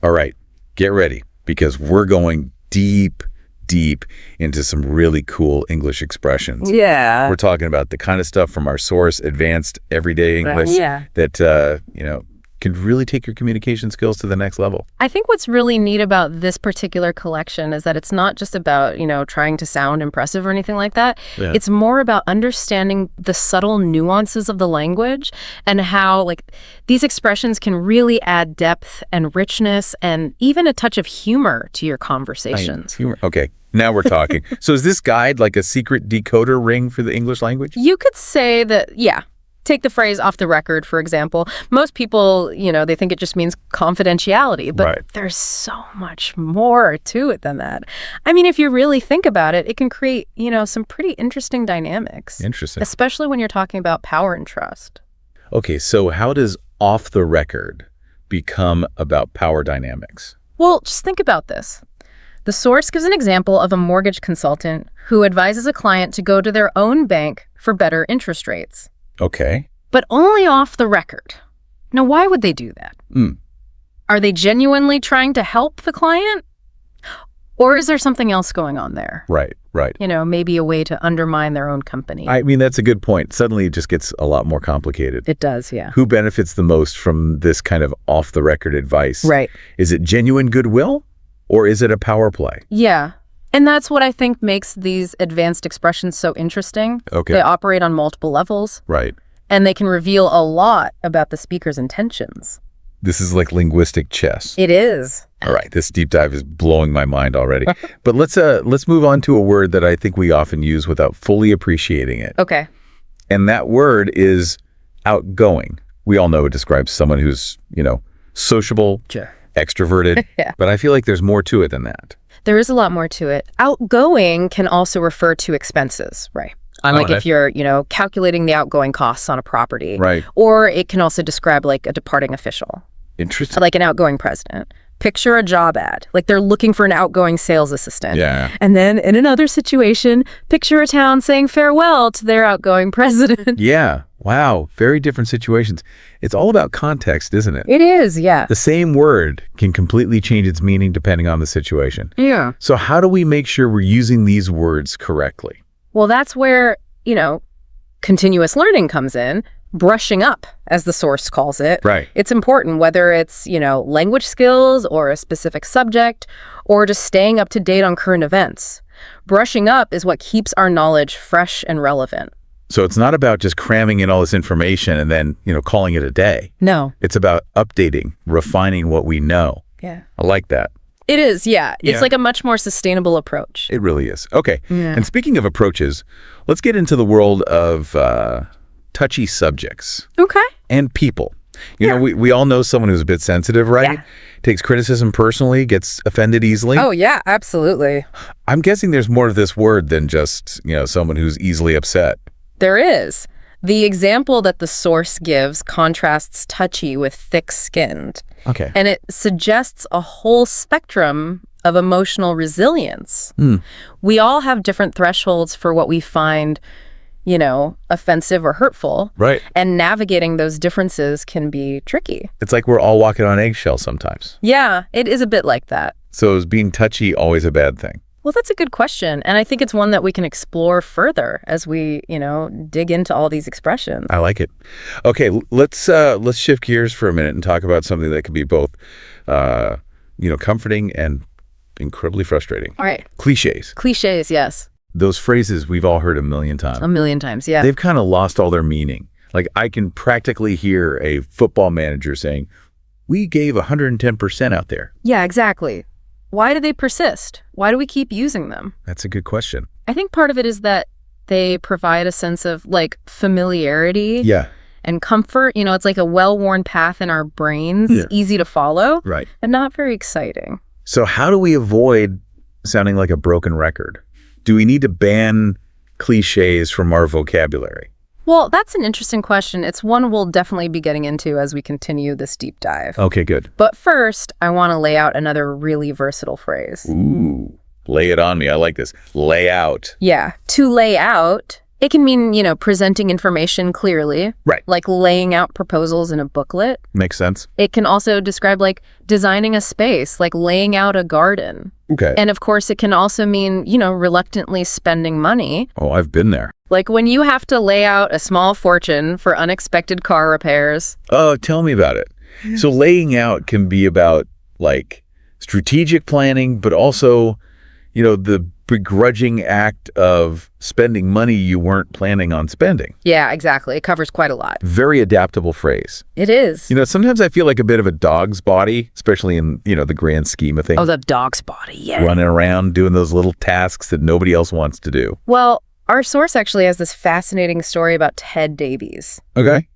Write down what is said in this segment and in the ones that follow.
All right, get ready, because we're going deep into some really cool English expressions. Yeah. We're talking about the kind of stuff from our source, advanced everyday English, that, can really take your communication skills to the next level. I think what's really neat about this particular collection is that it's not just about, trying to sound impressive or anything like that. Yeah. It's more about understanding the subtle nuances of the language and how, these expressions can really add depth and richness and even a touch of humor to your conversations. Humor. Okay, now we're talking. So is this guide like a secret decoder ring for the English language? You could say that, yeah. Take the phrase off the record, for example. Most people, they think it just means confidentiality, but there's so much more to it than that. I mean, if you really think about it, it can create, some pretty interesting dynamics. Interesting. Especially when you're talking about power and trust. Okay, so how does off the record become about power dynamics? Well, just think about this. The source gives an example of a mortgage consultant who advises a client to go to their own bank for better interest rates. Okay. But only off the record. Now, why would they do that? Are they genuinely trying to help the client? Or is there something else going on there? Right. Maybe a way to undermine their own company. I mean, that's a good point. Suddenly it just gets a lot more complicated. It does, yeah. Who benefits the most from this kind of off-the-record advice? Right. Is it genuine goodwill, or is it a power play? Yeah. And that's what I think makes these advanced expressions so interesting. Okay. They operate on multiple levels. Right. And they can reveal a lot about the speaker's intentions. This is like linguistic chess. It is. All right, this deep dive is blowing my mind already. But let's move on to a word that I think we often use without fully appreciating it. Okay. And that word is outgoing. We all know it describes someone who's, sociable, Sure. extroverted. Yeah. But I feel like there's more to it than that. There is a lot more to it. Outgoing can also refer to expenses, right? If you're, calculating the outgoing costs on a property. Right. Or it can also describe like a departing official. Interesting. Like an outgoing president. Picture a job ad. Like they're looking for an outgoing sales assistant. Yeah. And then in another situation, picture a town saying farewell to their outgoing president. Yeah. Wow. Very different situations. It's all about context, isn't it? It is, yeah. The same word can completely change its meaning depending on the situation. Yeah. So how do we make sure we're using these words correctly? Well, that's where, continuous learning comes in. Brushing up, as the source calls it. Right. It's important, whether it's, language skills or a specific subject, or just staying up to date on current events. Brushing up is what keeps our knowledge fresh and relevant. So it's not about just cramming in all this information and then, calling it a day. No. It's about updating, refining what we know. Yeah. I like that. It is, yeah. It's Yeah. like a much more sustainable approach. It really is. Okay. Yeah. And speaking of approaches, let's get into the world of touchy subjects Okay. and people. We all know someone who's a bit sensitive, right? Yeah. Takes criticism personally, gets offended easily. Oh, yeah, absolutely. I'm guessing there's more to this word than just, someone who's easily upset. There is. The example that the source gives contrasts touchy with thick-skinned. Okay. And it suggests a whole spectrum of emotional resilience. We all have different thresholds for what we find, offensive or hurtful. Right. And navigating those differences can be tricky. It's like we're all walking on eggshells sometimes. Yeah, it is a bit like that. So is being touchy always a bad thing? Well, that's a good question. And I think it's one that we can explore further as we, dig into all these expressions. I like it. Okay, let's shift gears for a minute and talk about something that can be both, comforting and incredibly frustrating. All right. Cliches. Cliches, yes. Those phrases we've all heard a million times. A million times, yeah. They've kind of lost all their meaning. Like I can practically hear a football manager saying, "We gave 110% out there." Yeah, exactly. Why do they persist? Why do we keep using them? That's a good question. I think part of it is that they provide a sense of familiarity and comfort. It's like a well-worn path in our brains, easy to follow, Right. and not very exciting. So how do we avoid sounding like a broken record? Do we need to ban cliches from our vocabulary? Well, that's an interesting question. It's one we'll definitely be getting into as we continue this deep dive. Okay, good. But first, I want to lay out another really versatile phrase. Ooh, lay it on me. I like this. Lay out. Yeah. To lay out It can mean, presenting information clearly. Right. Like laying out proposals in a booklet. Makes sense. It can also describe like designing a space, like laying out a garden. Okay. And of course, it can also mean, reluctantly spending money. Oh, I've been there. Like when you have to lay out a small fortune for unexpected car repairs. Oh, tell me about it. So laying out can be about like strategic planning, but also, the begrudging act of spending money you weren't planning on spending. Yeah, exactly. It covers quite a lot. Very adaptable phrase. It is. Sometimes I feel like a bit of a dog's body, especially in, the grand scheme of things. Oh, the dog's body, yeah. Running around doing those little tasks that nobody else wants to do. Well, our source actually has this fascinating story about Ted Davies. Okay.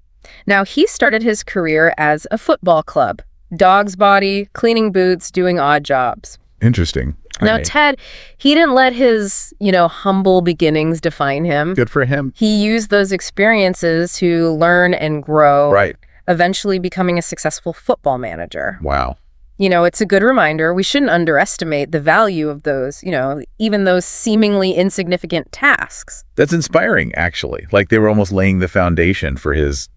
Now, he started his career as a football club. Dog's body, cleaning boots, doing odd jobs. Interesting. Now, Ted, he didn't let his, humble beginnings define him. Good for him. He used those experiences to learn and grow. Right. Eventually becoming a successful football manager. Wow. It's a good reminder. We shouldn't underestimate the value of those, even those seemingly insignificant tasks. That's inspiring, actually. Like they were almost laying the foundation for his,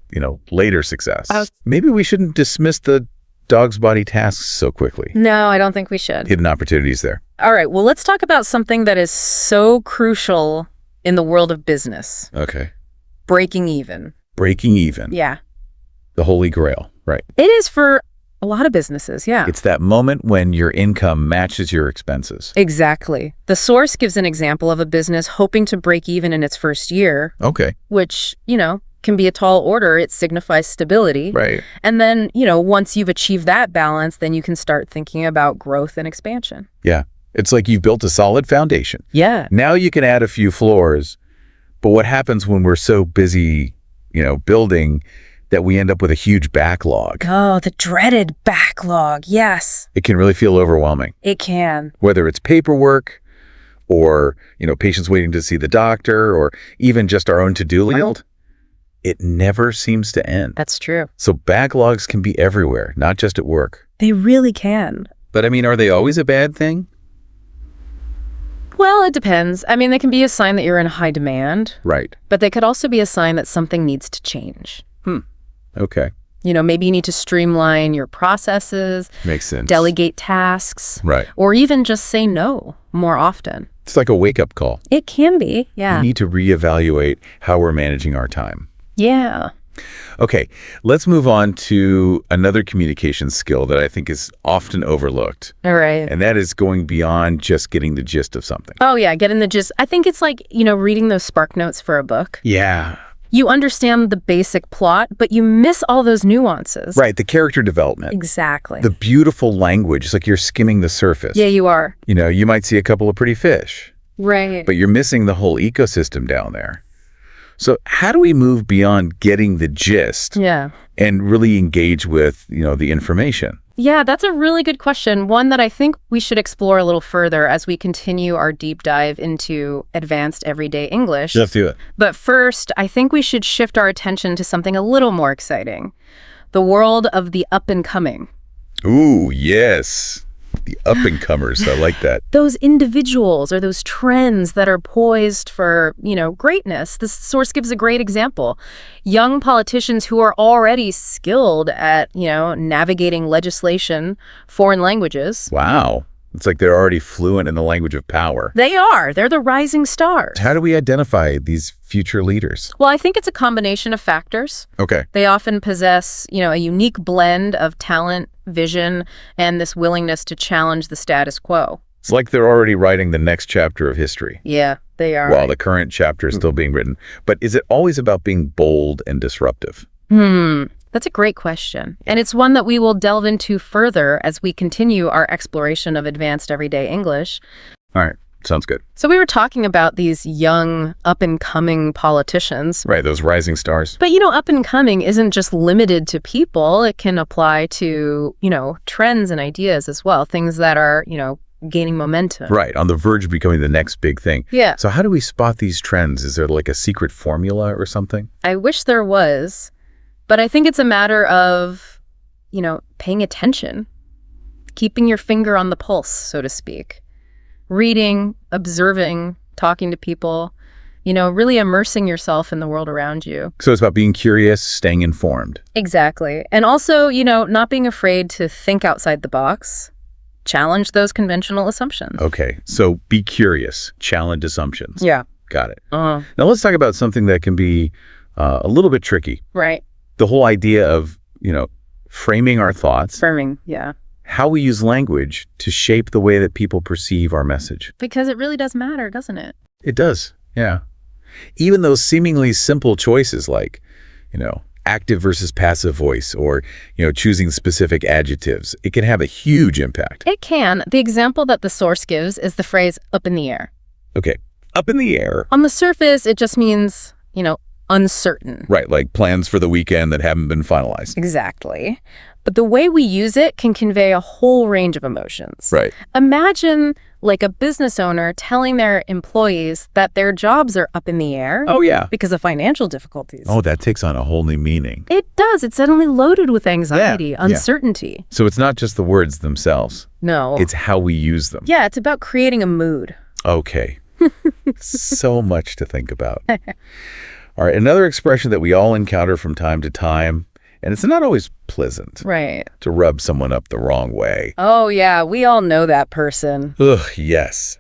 later success. Maybe we shouldn't dismiss the dog's body tasks so quickly. No, I don't think we should. Hidden opportunities there. All right, well, let's talk about something that is so crucial in the world of business. Okay. Breaking even. Breaking even. Yeah. The holy grail, right? It is for a lot of businesses, yeah. It's that moment when your income matches your expenses. Exactly. The source gives an example of a business hoping to break even in its first year. Okay. Which, can be a tall order. It signifies stability. Right. And then, once you've achieved that balance, then you can start thinking about growth and expansion. Yeah. It's like you've built a solid foundation. Yeah. Now you can add a few floors. But what happens when we're so busy, building that we end up with a huge backlog? Oh, the dreaded backlog. Yes. It can really feel overwhelming. It can. Whether it's paperwork or, patients waiting to see the doctor or even just our own to-do list. It never seems to end. That's true. So backlogs can be everywhere, not just at work. They really can. But are they always a bad thing? Well, it depends. They can be a sign that you're in high demand. Right. But they could also be a sign that something needs to change. Okay. Maybe you need to streamline your processes. Makes sense. Delegate tasks. Right. Or even just say no more often. It's like a wake-up call. It can be, yeah. We need to reevaluate how we're managing our time. Yeah. Okay, let's move on to another communication skill that I think is often overlooked. All right. And that is going beyond just getting the gist of something. Oh, yeah, getting the gist. I think it's like, reading those spark notes for a book. Yeah. You understand the basic plot, but you miss all those nuances. Right, the character development. Exactly. The beautiful language. It's like you're skimming the surface. Yeah, you are. You might see a couple of pretty fish. Right. But you're missing the whole ecosystem down there. So how do we move beyond getting the gist and really engage with, the information? Yeah, that's a really good question. One that I think we should explore a little further as we continue our deep dive into advanced everyday English. Let's do it. But first, I think we should shift our attention to something a little more exciting. The world of the up and coming. Ooh, yes. The up-and-comers. I like that. Those individuals or those trends that are poised for, greatness. This source gives a great example. Young politicians who are already skilled at, navigating legislation, foreign languages. Wow. It's like they're already fluent in the language of power. They are. They're the rising stars. How do we identify these future leaders? Well, I think it's a combination of factors. Okay. They often possess, a unique blend of talent, vision, and this willingness to challenge the status quo. It's like they're already writing the next chapter of history. Yeah, they are. While the current chapter is still being written. But is it always about being bold and disruptive? That's a great question. And it's one that we will delve into further as we continue our exploration of advanced everyday English. All right. Sounds good. So we were talking about these young, up-and-coming politicians. Right, those rising stars. But, up-and-coming isn't just limited to people. It can apply to, trends and ideas as well, things that are, gaining momentum. Right, on the verge of becoming the next big thing. Yeah. So how do we spot these trends? Is there like a secret formula or something? I wish there was. But I think it's a matter of, paying attention, keeping your finger on the pulse, so to speak, reading, observing, talking to people, really immersing yourself in the world around you. So it's about being curious, staying informed. Exactly. And also, not being afraid to think outside the box, challenge those conventional assumptions. Okay, so be curious, challenge assumptions. Yeah. Got it. Now let's talk about something that can be a little bit tricky. Right. The whole idea of, framing our thoughts. Framing, yeah. How we use language to shape the way that people perceive our message. Because it really does matter, doesn't it? It does, yeah. Even those seemingly simple choices like, active versus passive voice or, choosing specific adjectives, it can have a huge impact. It can. The example that the source gives is the phrase up in the air. Okay, up in the air. On the surface, it just means, uncertain. Right, like plans for the weekend that haven't been finalized. Exactly. But the way we use it can convey a whole range of emotions. Right. Imagine like a business owner telling their employees that their jobs are up in the air. Oh, yeah. Because of financial difficulties. Oh, that takes on a whole new meaning. It does. It's suddenly loaded with anxiety, Yeah. uncertainty. So it's not just the words themselves. No. It's how we use them. Yeah, it's about creating a mood. Okay. So much to think about. All right, another expression that we all encounter from time to time, and it's not always pleasant. Right. To rub someone up the wrong way. Oh, yeah, we all know that person. Ugh, yes.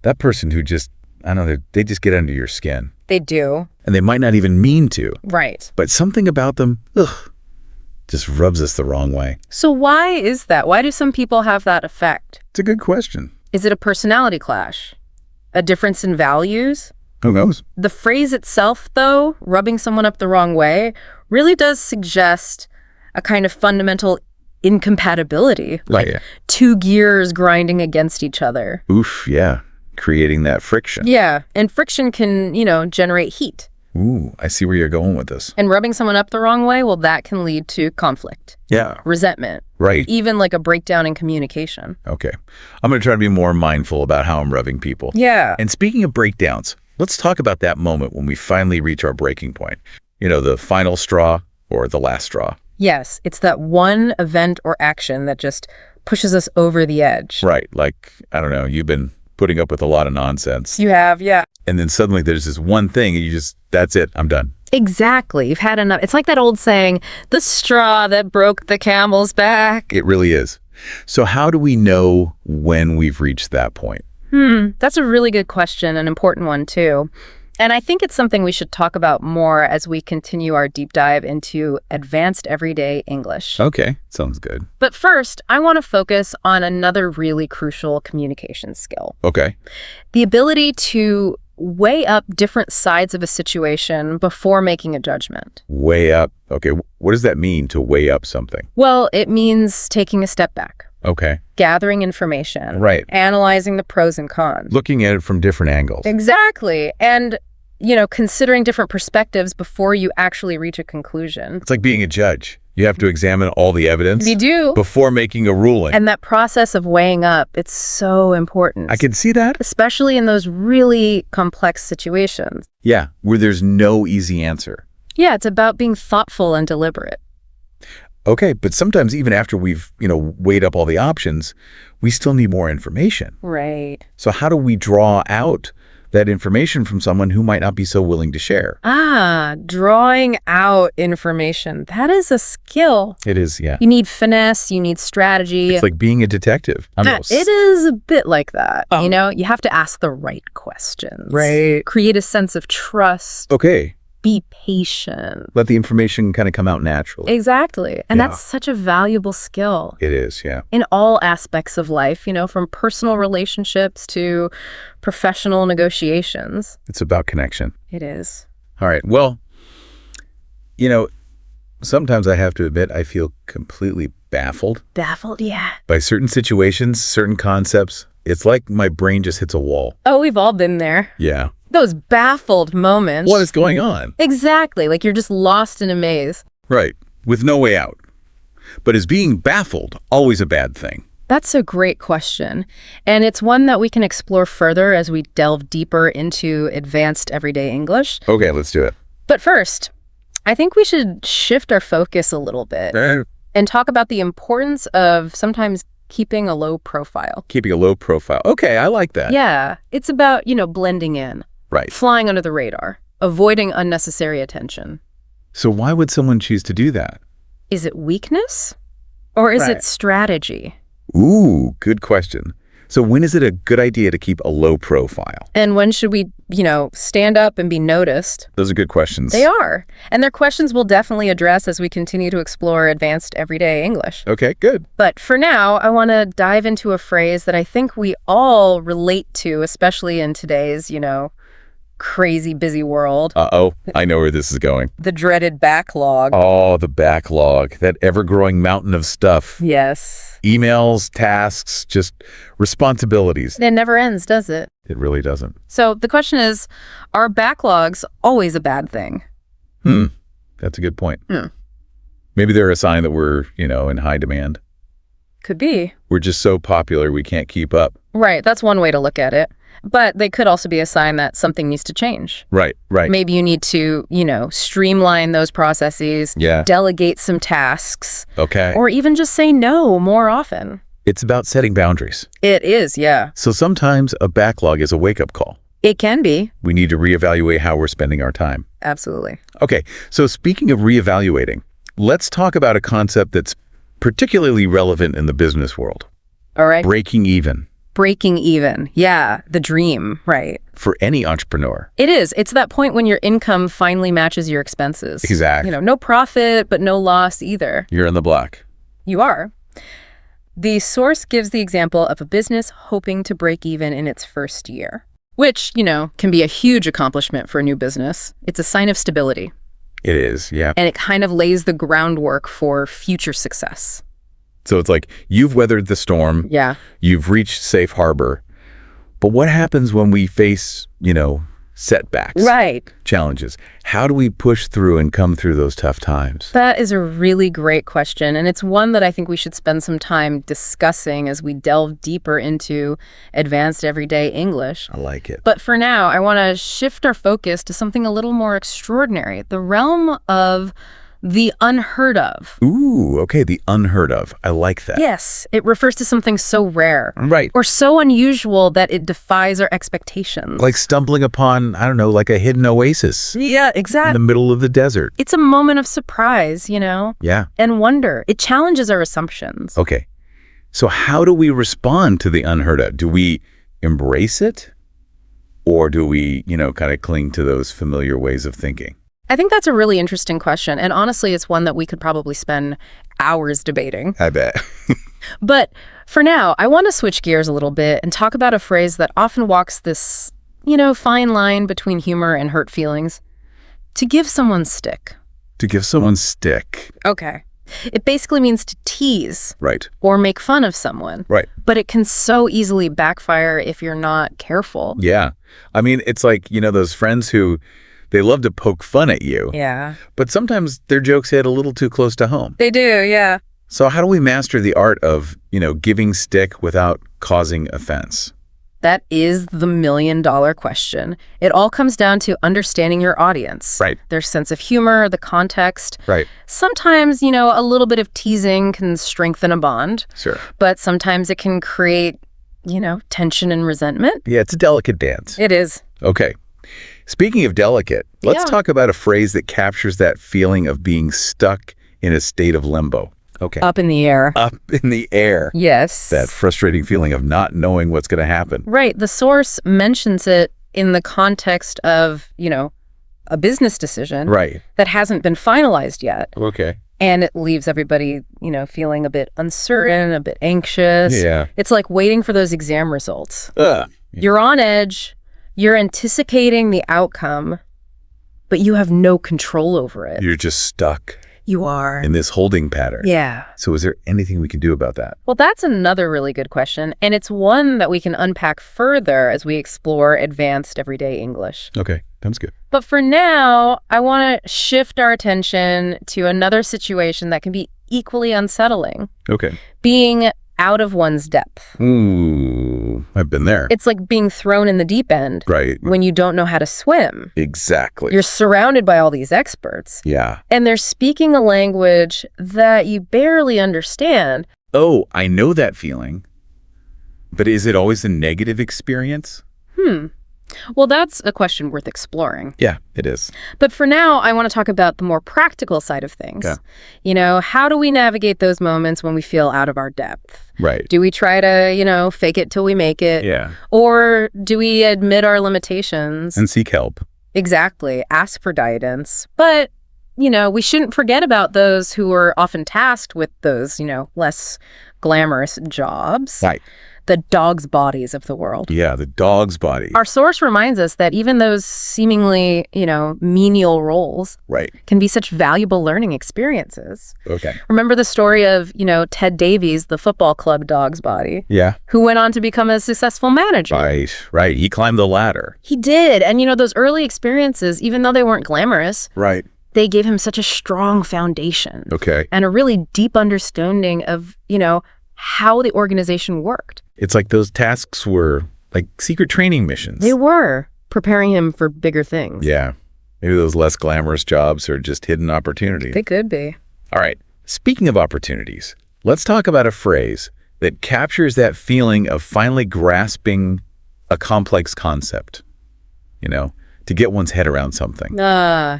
That person who just, I don't know, they just get under your skin. They do. And they might not even mean to. Right. But something about them, just rubs us the wrong way. So why is that? Why do some people have that effect? It's a good question. Is it a personality clash? A difference in values? Who knows? The phrase itself, though, rubbing someone up the wrong way, really does suggest a kind of fundamental incompatibility. Right, yeah. Two gears grinding against each other. Oof, yeah. Creating that friction. Yeah, and friction can, generate heat. Ooh, I see where you're going with this. And rubbing someone up the wrong way, well, that can lead to conflict. Yeah. Resentment. Right. Even like a breakdown in communication. Okay. I'm going to try to be more mindful about how I'm rubbing people. Yeah. And speaking of breakdowns, let's talk about that moment when we finally reach our breaking point. The final straw or the last straw. Yes, it's that one event or action that just pushes us over the edge. Right. Like, I don't know, you've been putting up with a lot of nonsense. You have, yeah. And then suddenly there's this one thing and that's it, I'm done. Exactly. You've had enough. It's like that old saying, the straw that broke the camel's back. It really is. So how do we know when we've reached that point? That's a really good question, an important one too. And I think it's something we should talk about more as we continue our deep dive into advanced everyday English. Okay, sounds good. But first, I want to focus on another really crucial communication skill. Okay. The ability to weigh up different sides of a situation before making a judgment. Weigh up. Okay, what does that mean to weigh up something? Well, it means taking a step back. Okay. Gathering information. Right. Analyzing the pros and cons. Looking at it from different angles. Exactly. And, considering different perspectives before you actually reach a conclusion. It's like being a judge. You have to examine all the evidence. You do. Before making a ruling. And that process of weighing up, it's so important. I can see that. Especially in those really complex situations. Yeah, where there's no easy answer. Yeah, it's about being thoughtful and deliberate. Okay, but sometimes even after we've, weighed up all the options, we still need more information. Right. So how do we draw out that information from someone who might not be so willing to share? Drawing out information. That is a skill. It is, yeah. You need finesse, you need strategy. It's like being a detective. It is a bit like that. You have to ask the right questions. Right. Create a sense of trust. Okay. Be patient. Let the information kind of come out naturally. Exactly. And that's such a valuable skill. It is, yeah. In all aspects of life, from personal relationships to professional negotiations. It's about connection. It is. All right. Well, sometimes I have to admit I feel completely baffled. Baffled, yeah. By certain situations, certain concepts. It's like my brain just hits a wall. Oh, we've all been there. Yeah. Those baffled moments. What is going on? Exactly. Like you're just lost in a maze. Right. With no way out. But is being baffled always a bad thing? That's a great question. And it's one that we can explore further as we delve deeper into advanced everyday English. Okay, let's do it. But first, I think we should shift our focus a little bit and talk about the importance of sometimes keeping a low profile. Keeping a low profile. Okay, I like that. Yeah. It's about, blending in. Right. Flying under the radar, avoiding unnecessary attention. So why would someone choose to do that? Is it weakness? Or is Right. it strategy? Ooh, good question. So when is it a good idea to keep a low profile? And when should we, stand up and be noticed? Those are good questions. They are. And they're questions we'll definitely address as we continue to explore advanced everyday English. Okay, good. But for now, I want to dive into a phrase that I think we all relate to, especially in today's, crazy busy world. Uh-oh, I know where this is going. The dreaded backlog. Oh, the backlog, that ever-growing mountain of stuff. Yes. Emails, tasks, just responsibilities. It never ends, does it? It really doesn't. So the question is, are backlogs always a bad thing? That's a good point. Maybe they're a sign that we're, in high demand. Could be. We're just so popular we can't keep up. Right, that's one way to look at it. But they could also be a sign that something needs to change. Right. Maybe you need to, streamline those processes, Yeah. delegate some tasks, Okay. or even just say no more often. It's about setting boundaries. It is, yeah. So sometimes a backlog is a wake-up call. It can be. We need to reevaluate how we're spending our time. Absolutely. Okay, so speaking of reevaluating, let's talk about a concept that's particularly relevant in the business world. All right. Breaking even. Breaking even. Yeah, the dream, right. For any entrepreneur. It is. It's that point when your income finally matches your expenses. Exactly. No profit, but no loss either. You're in the black. You are. The source gives the example of a business hoping to break even in its first year, which, can be a huge accomplishment for a new business. It's a sign of stability. It is, yeah. And it kind of lays the groundwork for future success. So it's like you've weathered the storm. Yeah. You've reached safe harbor. But what happens when we face, setbacks? Right. Challenges. How do we push through and come through those tough times? That is a really great question, and it's one that I think we should spend some time discussing as we delve deeper into advanced everyday English. I like it. But for now, I want to shift our focus to something a little more extraordinary, the realm of the unheard of. Ooh, okay, the unheard of. I like that. Yes, it refers to something so rare. Right. Or so unusual that it defies our expectations. Like stumbling upon, I don't know, like a hidden oasis Yeah, in exactly. the middle of the desert. It's a moment of surprise, Yeah. and wonder. It challenges our assumptions. Okay. So how do we respond to the unheard of? Do we embrace it? Or do we, kind of cling to those familiar ways of thinking? I think that's a really interesting question, and honestly, it's one that we could probably spend hours debating. I bet. But for now, I want to switch gears a little bit and talk about a phrase that often walks this, fine line between humor and hurt feelings. To give someone stick. To give someone stick. Okay. It basically means to tease Right. or make fun of someone. Right. But it can so easily backfire if you're not careful. Yeah. I mean, it's like, those friends who they love to poke fun at you. Yeah. But sometimes their jokes hit a little too close to home. They do, yeah. So how do we master the art of, giving stick without causing offense? That is the million-dollar question. It all comes down to understanding your audience. Right. Their sense of humor, the context. Right. Sometimes, a little bit of teasing can strengthen a bond. Sure. But sometimes it can create, tension and resentment. Yeah, it's a delicate dance. It is. Okay. Speaking of delicate, let's Yeah. talk about a phrase that captures that feeling of being stuck in a state of limbo. Okay. Up in the air. Up in the air. Yes. That frustrating feeling of not knowing what's going to happen. Right. The source mentions it in the context of, a business decision Right. that hasn't been finalized yet. Okay. And it leaves everybody, feeling a bit uncertain, a bit anxious. Yeah. It's like waiting for those exam results. Ugh. You're on edge. You're anticipating the outcome, but you have no control over it. You're just stuck You are. in this holding pattern. Yeah. So is there anything we can do about that? Well, that's another really good question, and it's one that we can unpack further as we explore advanced everyday English. Okay. Sounds good. But for now, I want to shift our attention to another situation that can be equally unsettling, Okay. being out of one's depth. Ooh, I've been there. It's like being thrown in the deep end Right. when you don't know how to swim. Exactly. You're surrounded by all these experts, Yeah. and they're speaking a language that you barely understand. Oh, I know that feeling. But is it always a negative experience? Well, that's a question worth exploring. Yeah, it is. But for now, I want to talk about the more practical side of things. Yeah. How do we navigate those moments when we feel out of our depth? Right. Do we try to, fake it till we make it? Yeah. Or do we admit our limitations? And seek help. Exactly. Ask for guidance. But, we shouldn't forget about those who are often tasked with those, less glamorous jobs. Right. The dog's bodies of the world. Yeah, the dog's body. Our source reminds us that even those seemingly, menial roles Right. can be such valuable learning experiences. Okay. Remember the story of, Ted Davies, the football club dog's body, Yeah. who went on to become a successful manager. Right. He climbed the ladder. He did. And, those early experiences, even though they weren't glamorous, Right. they gave him such a strong foundation. Okay. And a really deep understanding of, how the organization worked. It's like those tasks were like secret training missions. They were preparing him for bigger things. Yeah. Maybe those less glamorous jobs are just hidden opportunities. They could be. All right. Speaking of opportunities, let's talk about a phrase that captures that feeling of finally grasping a complex concept, to get one's head around something.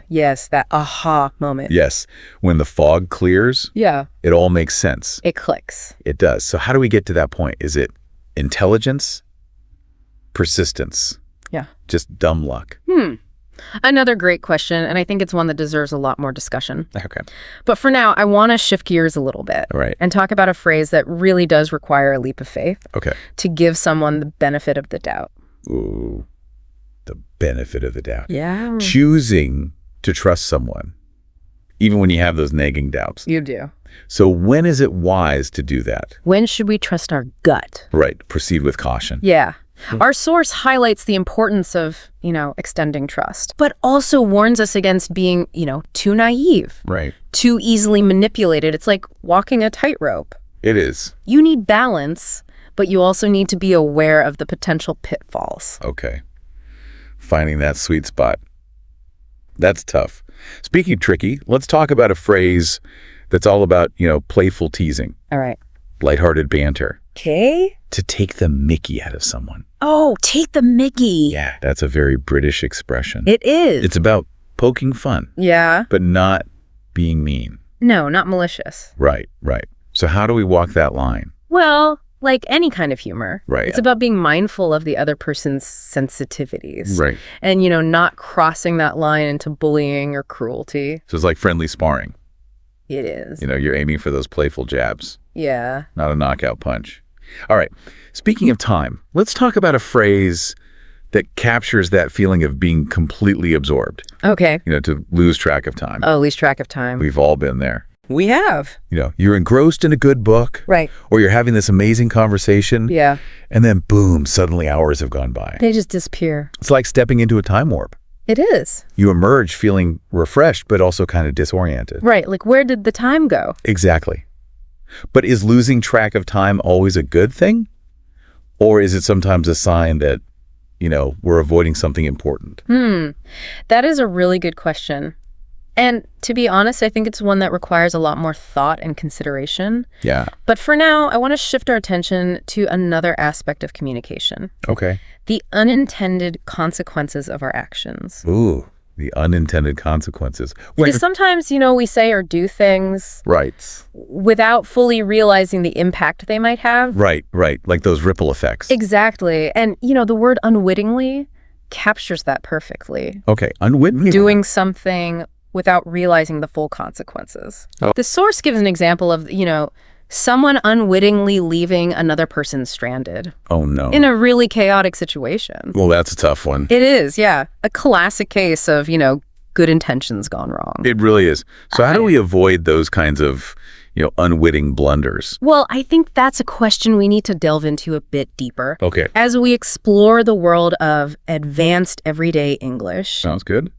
Yes, that aha moment. Yes. When the fog clears, Yeah. it all makes sense. It clicks. It does. So how do we get to that point? Is it intelligence? Persistence? Yeah. Just dumb luck? Another great question, and I think it's one that deserves a lot more discussion. Okay. But for now, I want to shift gears a little bit. All right. And talk about a phrase that really does require a leap of faith Okay. to give someone the benefit of the doubt. Ooh. The benefit of the doubt. Yeah. Choosing to trust someone, even when you have those nagging doubts. You do. So when is it wise to do that? When should we trust our gut? Right. Proceed with caution. Yeah. Our source highlights the importance of, extending trust, but also warns us against being, too naive, Right. too easily manipulated. It's like walking a tightrope. It is. You need balance, but you also need to be aware of the potential pitfalls. Okay. Finding that sweet spot. That's tough. Speaking of tricky, let's talk about a phrase that's all about, playful teasing, All right. lighthearted banter. Okay. To take the mickey out of someone. Oh, take the mickey. Yeah, that's a very British expression. It is. It's about poking fun, Yeah. but not being mean. No, not malicious. Right. So how do we walk that line? Well, like any kind of humor. Right. It's about being mindful of the other person's sensitivities. Right. And, not crossing that line into bullying or cruelty. So it's like friendly sparring. It is. You're aiming for those playful jabs, Yeah. not a knockout punch. All right. Speaking of time, let's talk about a phrase that captures that feeling of being completely absorbed, Okay. to lose track of time. Oh, lose track of time. We've all been there. We have. You're engrossed in a good book. Right. Or you're having this amazing conversation. Yeah. And then boom, suddenly hours have gone by. They just disappear. It's like stepping into a time warp. It is. You emerge feeling refreshed, but also kind of disoriented. Right. Like, where did the time go? Exactly. But is losing track of time always a good thing? Or is it sometimes a sign that, we're avoiding something important? That is a really good question. And to be honest, I think it's one that requires a lot more thought and consideration. Yeah. But for now, I want to shift our attention to another aspect of communication. Okay. The unintended consequences of our actions. Ooh, the unintended consequences. Because sometimes, we say or do things Right. without fully realizing the impact they might have. Right. Like those ripple effects. Exactly. And, the word unwittingly captures that perfectly. Okay. Unwittingly. Doing something without realizing the full consequences. Oh. The source gives an example of, someone unwittingly leaving another person stranded Oh, no. in a really chaotic situation. Well, that's a tough one. It is, yeah. A classic case of, good intentions gone wrong. It really is. So how do we avoid those kinds of, unwitting blunders? Well, I think that's a question we need to delve into a bit deeper. Okay. As we explore the world of advanced everyday English. Sounds good.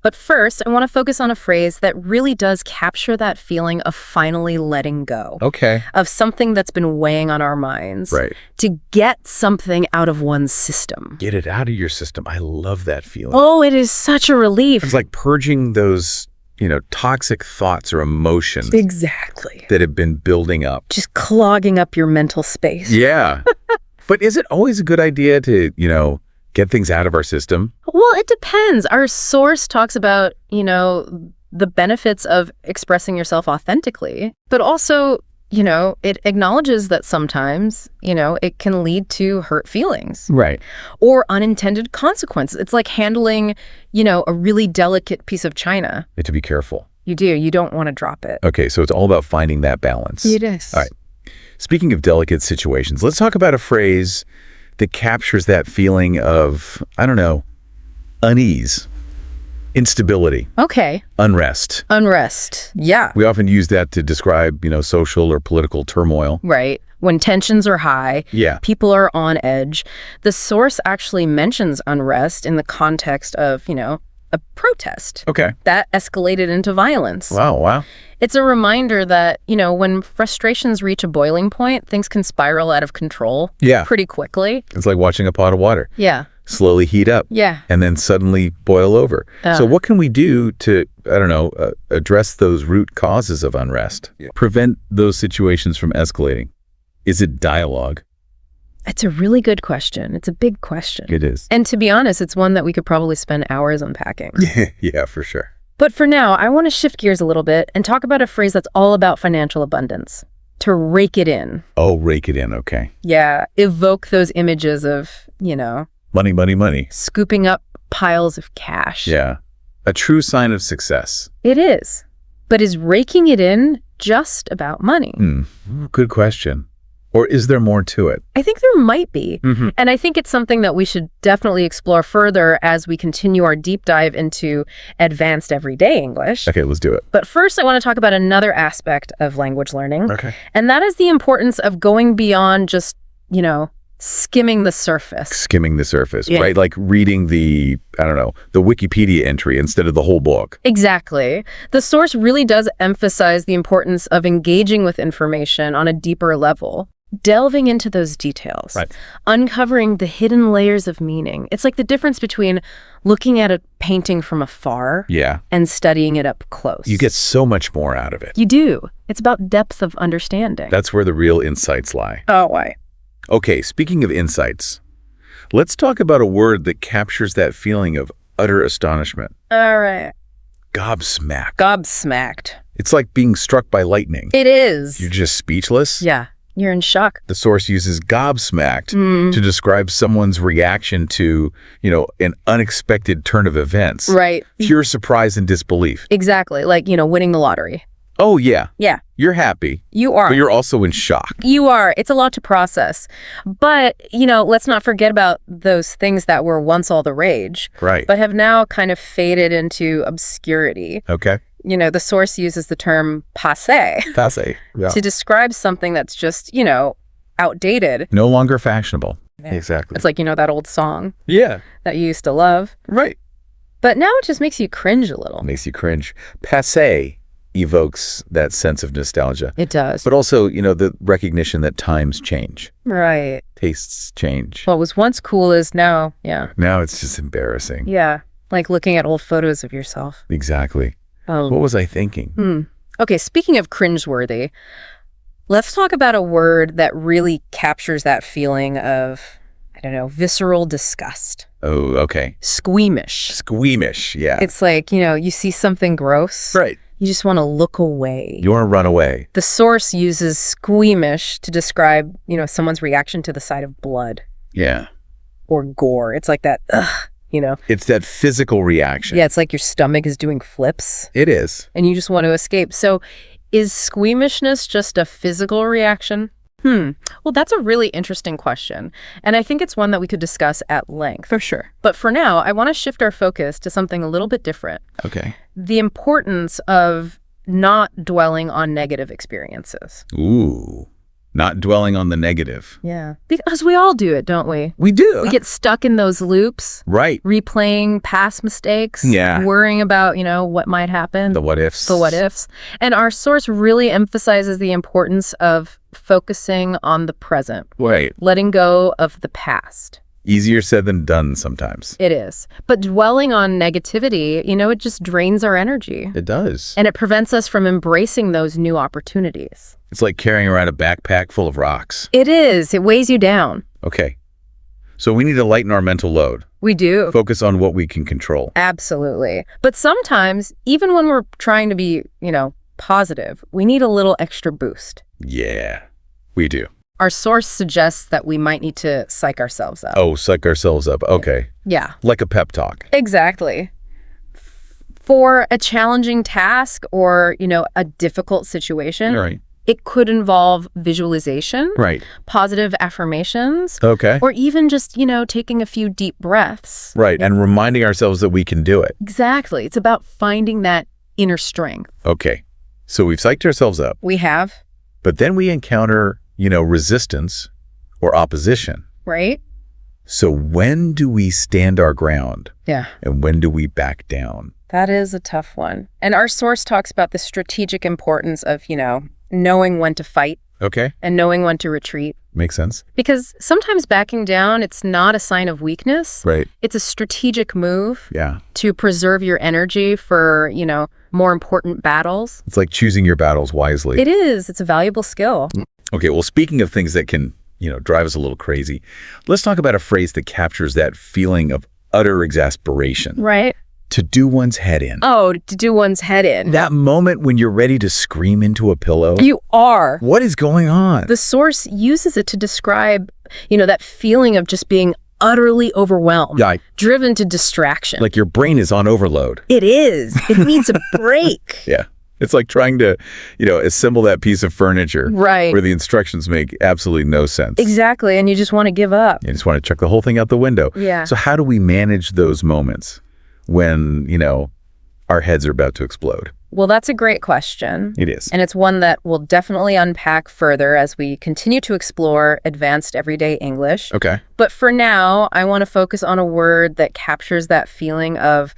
But first, I want to focus on a phrase that really does capture that feeling of finally letting go. Okay. Of something that's been weighing on our minds. Right. To get something out of one's system. Get it out of your system. I love that feeling. Oh, it is such a relief. It's like purging those, toxic thoughts or emotions Exactly. that have been building up. Just clogging up your mental space. Yeah. But is it always a good idea to, get things out of our system? Well, it depends. Our source talks about, the benefits of expressing yourself authentically, but also, it acknowledges that sometimes, it can lead to hurt feelings. Right. Or unintended consequences. It's like handling, a really delicate piece of china. You have to be careful. You do. You don't want to drop it. Okay, so it's all about finding that balance. It is. All right. Speaking of delicate situations, let's talk about a phrase that captures that feeling of, unease, instability. Okay. Unrest. Unrest. Yeah. We often use that to describe, social or political turmoil. Right. When tensions are high, Yeah. people are on edge. The source actually mentions unrest in the context of, a protest. Okay. That escalated into violence. Wow. It's a reminder that, when frustrations reach a boiling point, things can spiral out of control Yeah. pretty quickly. It's like watching a pot of water Yeah. slowly heat up. Yeah. And then suddenly boil over. So what can we do to, address those root causes of unrest? Prevent those situations from escalating? Is it dialogue? It's a really good question. It's a big question. It is. And to be honest, it's one that we could probably spend hours unpacking. Yeah, for sure. But for now, I want to shift gears a little bit and talk about a phrase that's all about financial abundance. To rake it in. Oh, rake it in. Okay. Yeah. Evoke those images of, Money, money, money. scooping up piles of cash. Yeah. A true sign of success. It is. But is raking it in just about money? Good question. Or is there more to it? I think there might be. Mm-hmm. And I think it's something that we should definitely explore further as we continue our deep dive into advanced everyday English. Okay, let's do it. But first, I want to talk about another aspect of language learning. Okay. And that is the importance of going beyond just, skimming the surface. Skimming the surface, Yeah. right? Like reading the Wikipedia entry instead of the whole book. Exactly. The source really does emphasize the importance of engaging with information on a deeper level. Delving into those details, Right. uncovering the hidden layers of meaning. It's like the difference between looking at a painting from afar Yeah. and studying it up close. You get so much more out of it. You do. It's about depth of understanding. That's where the real insights lie. Oh, why? Okay, speaking of insights, let's talk about a word that captures that feeling of utter astonishment. All right. Gobsmacked. Gobsmacked. It's like being struck by lightning. It is. You're just speechless. Yeah. You're in shock. The source uses gobsmacked to describe someone's reaction to, an unexpected turn of events. Right. Pure surprise and disbelief. Exactly. Like, winning the lottery. Oh, yeah. Yeah. You're happy, You are. but you're also in shock. You are. It's a lot to process. But, let's not forget about those things that were once all the rage, Right. but have now kind of faded into obscurity. Okay. The source uses the term passé Passe. Yeah. to describe something that's just, outdated. No longer fashionable. Exactly. It's like, that old song Yeah. that you used to love. Right. But now it just makes you cringe a little. Makes you cringe. Passe evokes that sense of nostalgia. It does. But also, the recognition that times change. Right. Tastes change. What was once cool is now, yeah. Now it's just embarrassing. Yeah. Like looking at old photos of yourself. Exactly. Oh. What was I thinking? Okay, speaking of cringeworthy, let's talk about a word that really captures that feeling of, visceral disgust. Oh, okay. Squeamish. Squeamish, yeah. It's like, you see something gross. Right. You just want to look away. You want to run away. The source uses squeamish to describe, someone's reaction to the sight of blood Yeah. or gore. It's like that, It's that physical reaction. Yeah, it's like your stomach is doing flips It is. and you just want to escape. So is squeamishness just a physical reaction? Well, that's a really interesting question. And I think it's one that we could discuss at length. For sure. But for now, I want to shift our focus to something a little bit different. Okay. The importance of not dwelling on negative experiences. Ooh. Not dwelling on the negative. Yeah. Because we all do it, don't we? We do. We get stuck in those loops, Right. replaying past mistakes, Yeah. worrying about, what might happen. The what ifs. The what ifs. And our source really emphasizes the importance of focusing on the present, Right. letting go of the past. Easier said than done sometimes. It is. But dwelling on negativity, it just drains our energy. It does. And it prevents us from embracing those new opportunities. It's like carrying around a backpack full of rocks. It is. It weighs you down. Okay. So we need to lighten our mental load. We do. Focus on what we can control. Absolutely. But sometimes, even when we're trying to be, positive, we need a little extra boost. Yeah, we do. Our source suggests that we might need to psych ourselves up. Oh, psych ourselves up. Okay. Yeah. Like a pep talk. Exactly. For a challenging task or, a difficult situation, Right. it could involve visualization, Right. positive affirmations, Okay. or even just, taking a few deep breaths. Right. And reminding ourselves that we can do it. Exactly. It's about finding that inner strength. Okay. So we've psyched ourselves up, We have, but then we encounter, resistance or opposition. right? So when do we stand our ground Yeah. and when do we back down? That is a tough one. And our source talks about the strategic importance of, knowing when to fight Okay. and knowing when to retreat. Makes sense. Because sometimes backing down, it's not a sign of weakness. Right. It's a strategic move Yeah. to preserve your energy for, more important battles. It's like choosing your battles wisely. It is. It's a valuable skill. Okay. Well, speaking of things that can, drive us a little crazy, let's talk about a phrase that captures that feeling of utter exasperation. Right? To do one's head in. Oh, to do one's head in. That moment when you're ready to scream into a pillow. You are. What is going on? The source uses it to describe, that feeling of just being utterly overwhelmed, Yeah, driven to distraction. like your brain is on overload. It is. It needs a break. Yeah. It's like trying to, assemble that piece of furniture. Right. Where the instructions make absolutely no sense. Exactly. And you just want to give up. You just want to chuck the whole thing out the window. Yeah. So how do we manage those moments when, our heads are about to explode? Well, that's a great question. It is. And it's one that we'll definitely unpack further as we continue to explore advanced everyday English. Okay. But for now, I want to focus on a word that captures that feeling of,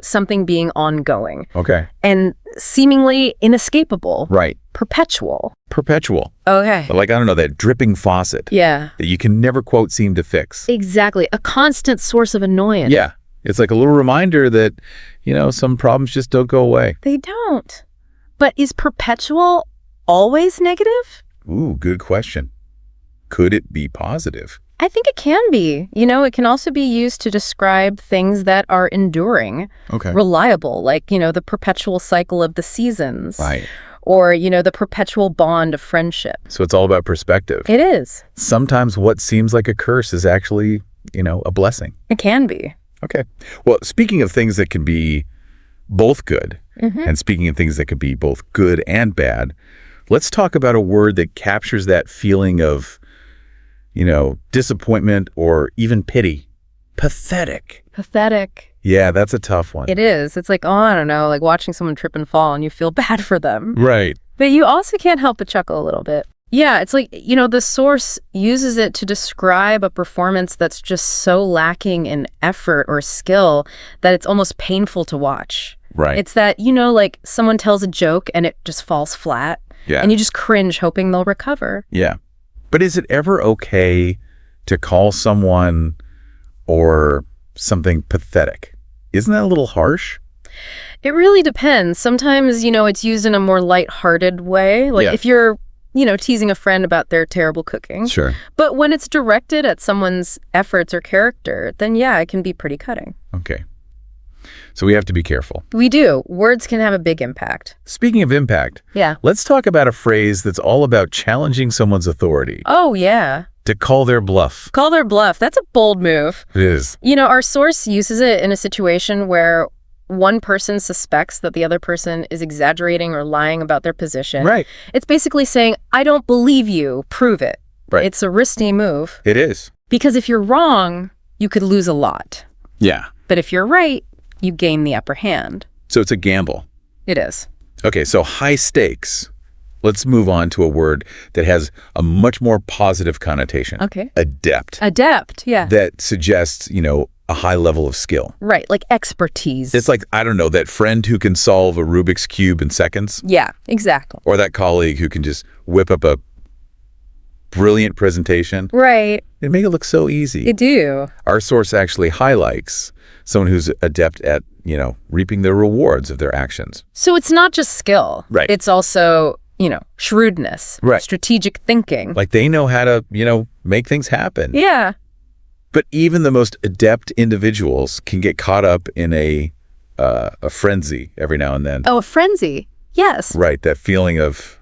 something being ongoing Okay. and seemingly inescapable. Right. Perpetual. Perpetual. Okay. Like, I don't know, that dripping faucet Yeah. that you can never, quote, seem to fix. Exactly. A constant source of annoyance. Yeah. It's like a little reminder that, some problems just don't go away. They don't. But is perpetual always negative? Ooh, good question. Could it be positive? I think it can be. It can also be used to describe things that are enduring, Okay. reliable, like, the perpetual cycle of the seasons. Right. Or, the perpetual bond of friendship. So it's all about perspective. It is. Sometimes what seems like a curse is actually, a blessing. It can be. Okay. Well, speaking of things that can be both good, and speaking of things that could be both good and bad, let's talk about a word that captures that feeling of, disappointment or even pity. Pathetic. Pathetic. Yeah, that's a tough one. It is. It's like, I don't know, like watching someone trip and fall and you feel bad for them. Right. But you also can't help but chuckle a little bit. Yeah, it's like, the source uses it to describe a performance that's just so lacking in effort or skill that it's almost painful to watch. Right. It's that, like someone tells a joke and it just falls flat. Yeah. And you just cringe hoping they'll recover. Yeah. But is it ever okay to call someone or something pathetic? Isn't that a little harsh? It really depends. Sometimes, it's used in a more lighthearted way. Like Yeah. if you're teasing a friend about their terrible cooking. Sure. But when it's directed at someone's efforts or character, then yeah, it can be pretty cutting. Okay. So we have to be careful. We do. Words can have a big impact. Speaking of impact, Yeah. let's talk about a phrase that's all about challenging someone's authority. Oh, yeah. To call their bluff. Call their bluff. That's a bold move. It is. Our source uses it in a situation where one person suspects that the other person is exaggerating or lying about their position. Right. It's basically saying, I don't believe you. Prove it. Right. It's a risky move. It is. Because if you're wrong, you could lose a lot. Yeah. But if you're right, you gain the upper hand. So it's a gamble. It is. Okay, so high stakes. Let's move on to a word that has a much more positive connotation. Okay. Adept. Adept, yeah. That suggests, a high level of skill. Right, like expertise. It's like, I don't know, that friend who can solve a Rubik's Cube in seconds. Yeah, exactly. Or that colleague who can just whip up a brilliant presentation Right. and make it look so easy. You do. Our source actually highlights someone who's adept at, reaping the rewards of their actions. So it's not just skill. Right. It's also, shrewdness. Right. Strategic thinking. Like they know how to, make things happen. Yeah. But even the most adept individuals can get caught up in a frenzy every now and then. Oh, a frenzy. Yes. Right, that feeling of,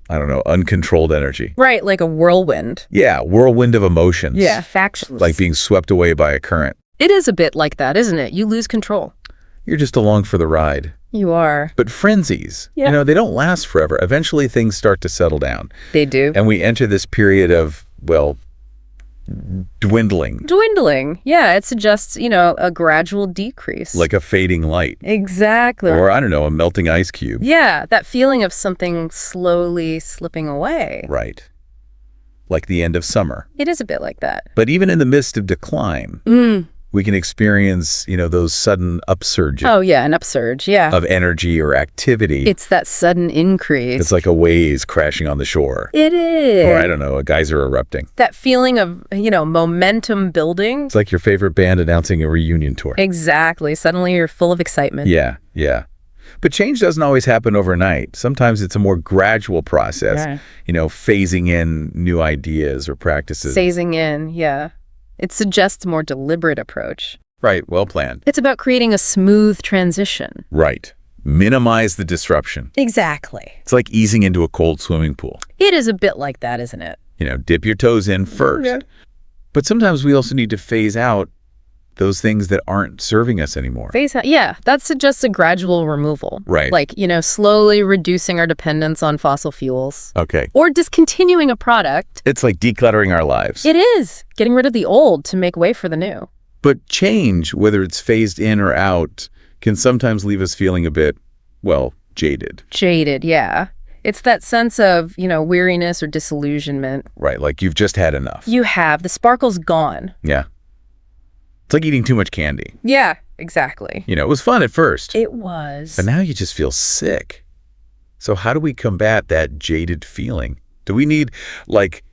I don't know, uncontrolled energy. Right, like a whirlwind. Yeah, whirlwind of emotions. Yeah, factions. Like being swept away by a current. It is a bit like that, isn't it? You lose control. You're just along for the ride. You are. But frenzies, Yeah. they don't last forever. Eventually things start to settle down. They do. And we enter this period of, well, dwindling. Dwindling. Yeah, it suggests, a gradual decrease. Like a fading light. Exactly. Or, I don't know, a melting ice cube. Yeah, that feeling of something slowly slipping away. Right. Like the end of summer. It is a bit like that. But even in the midst of decline, we can experience, those sudden upsurges Oh, yeah, an upsurge, yeah. of energy or activity. It's that sudden increase. It's like a wave crashing on the shore. It is. Or, I don't know, a geyser erupting. That feeling of, momentum building. It's like your favorite band announcing a reunion tour. Exactly. Suddenly you're full of excitement. Yeah, yeah. But change doesn't always happen overnight. Sometimes it's a more gradual process, phasing in new ideas or practices. Phasing in, yeah. It suggests a more deliberate approach. Right, well planned. It's about creating a smooth transition. Right. Minimize the disruption. Exactly. It's like easing into a cold swimming pool. It is a bit like that, isn't it? Dip your toes in first. Yeah. But sometimes we also need to phase out those things that aren't serving us anymore. Phase out, yeah, that suggests a gradual removal. Right. Like, slowly reducing our dependence on fossil fuels. Okay. Or discontinuing a product. It's like decluttering our lives. It is. Getting rid of the old to make way for the new. But change, whether it's phased in or out, can sometimes leave us feeling a bit, well, jaded. Jaded, yeah. It's that sense of, weariness or disillusionment. Right, like you've just had enough. You have. The sparkle's gone. Yeah. It's like eating too much candy. Yeah, exactly. It was fun at first. It was. But now you just feel sick. So how do we combat that jaded feeling? Do we need, like,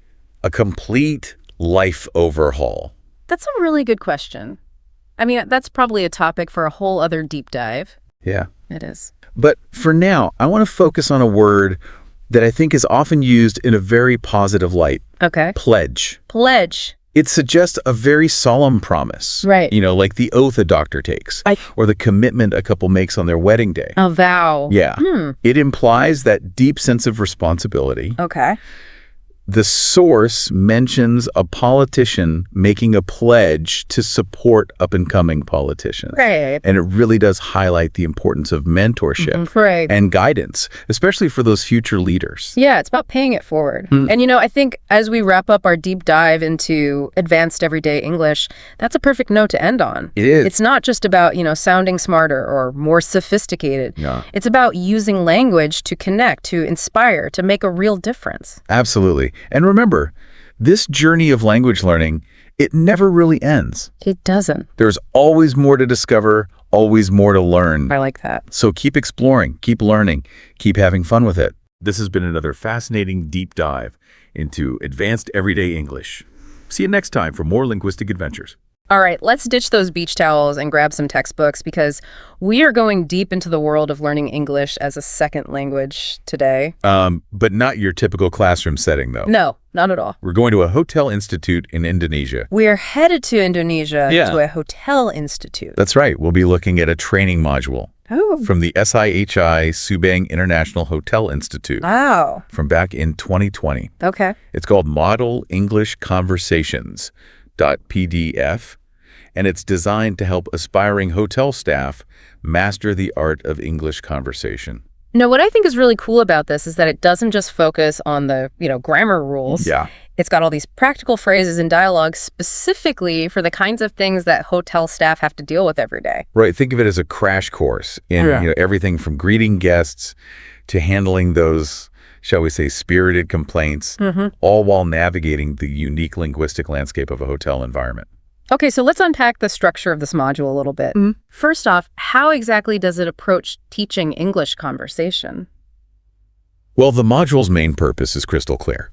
a complete life overhaul? That's a really good question. I mean, that's probably a topic for a whole other deep dive. Yeah. It is. But for now, I want to focus on a word that I think is often used in a very positive light. Okay. Pledge. Pledge. It suggests a very solemn promise. Right. Like the oath a doctor takes. Or the commitment a couple makes on their wedding day. A vow. Yeah. It implies that deep sense of responsibility. Okay. The source mentions a politician making a pledge to support up-and-coming politicians. Right. And it really does highlight the importance of mentorship Right. and guidance, especially for those future leaders. Yeah, it's about paying it forward. And, I think as we wrap up our deep dive into advanced everyday English, that's a perfect note to end on. It is. It's not just about, sounding smarter or more sophisticated. No. It's about using language to connect, to inspire, to make a real difference. Absolutely. And remember, this journey of language learning, it never really ends. It doesn't. There's always more to discover, always more to learn. I like that. So keep exploring, keep learning, keep having fun with it. This has been another fascinating deep dive into advanced everyday English. See you next time for more linguistic adventures. All right, let's ditch those beach towels and grab some textbooks because we are going deep into the world of learning English as a second language today. But not your typical classroom setting, though. No, not at all. We're going to a hotel institute in Indonesia. We are headed to Indonesia Yeah. to a hotel institute. That's right. We'll be looking at a training module Oh, from the SIHI Subang International Hotel Institute wow. from back in 2020. Okay. It's called Model English Conversations.pdf, and it's designed to help aspiring hotel staff master the art of English conversation. Now, what I think is really cool about this is that it doesn't just focus on the, grammar rules. Yeah. It's got all these practical phrases and dialogues specifically for the kinds of things that hotel staff have to deal with every day. Right. Think of it as a crash course in everything from greeting guests to handling those, shall we say, spirited complaints, all while navigating the unique linguistic landscape of a hotel environment. Okay, so let's unpack the structure of this module a little bit. First off, how exactly does it approach teaching English conversation? Well, the module's main purpose is crystal clear.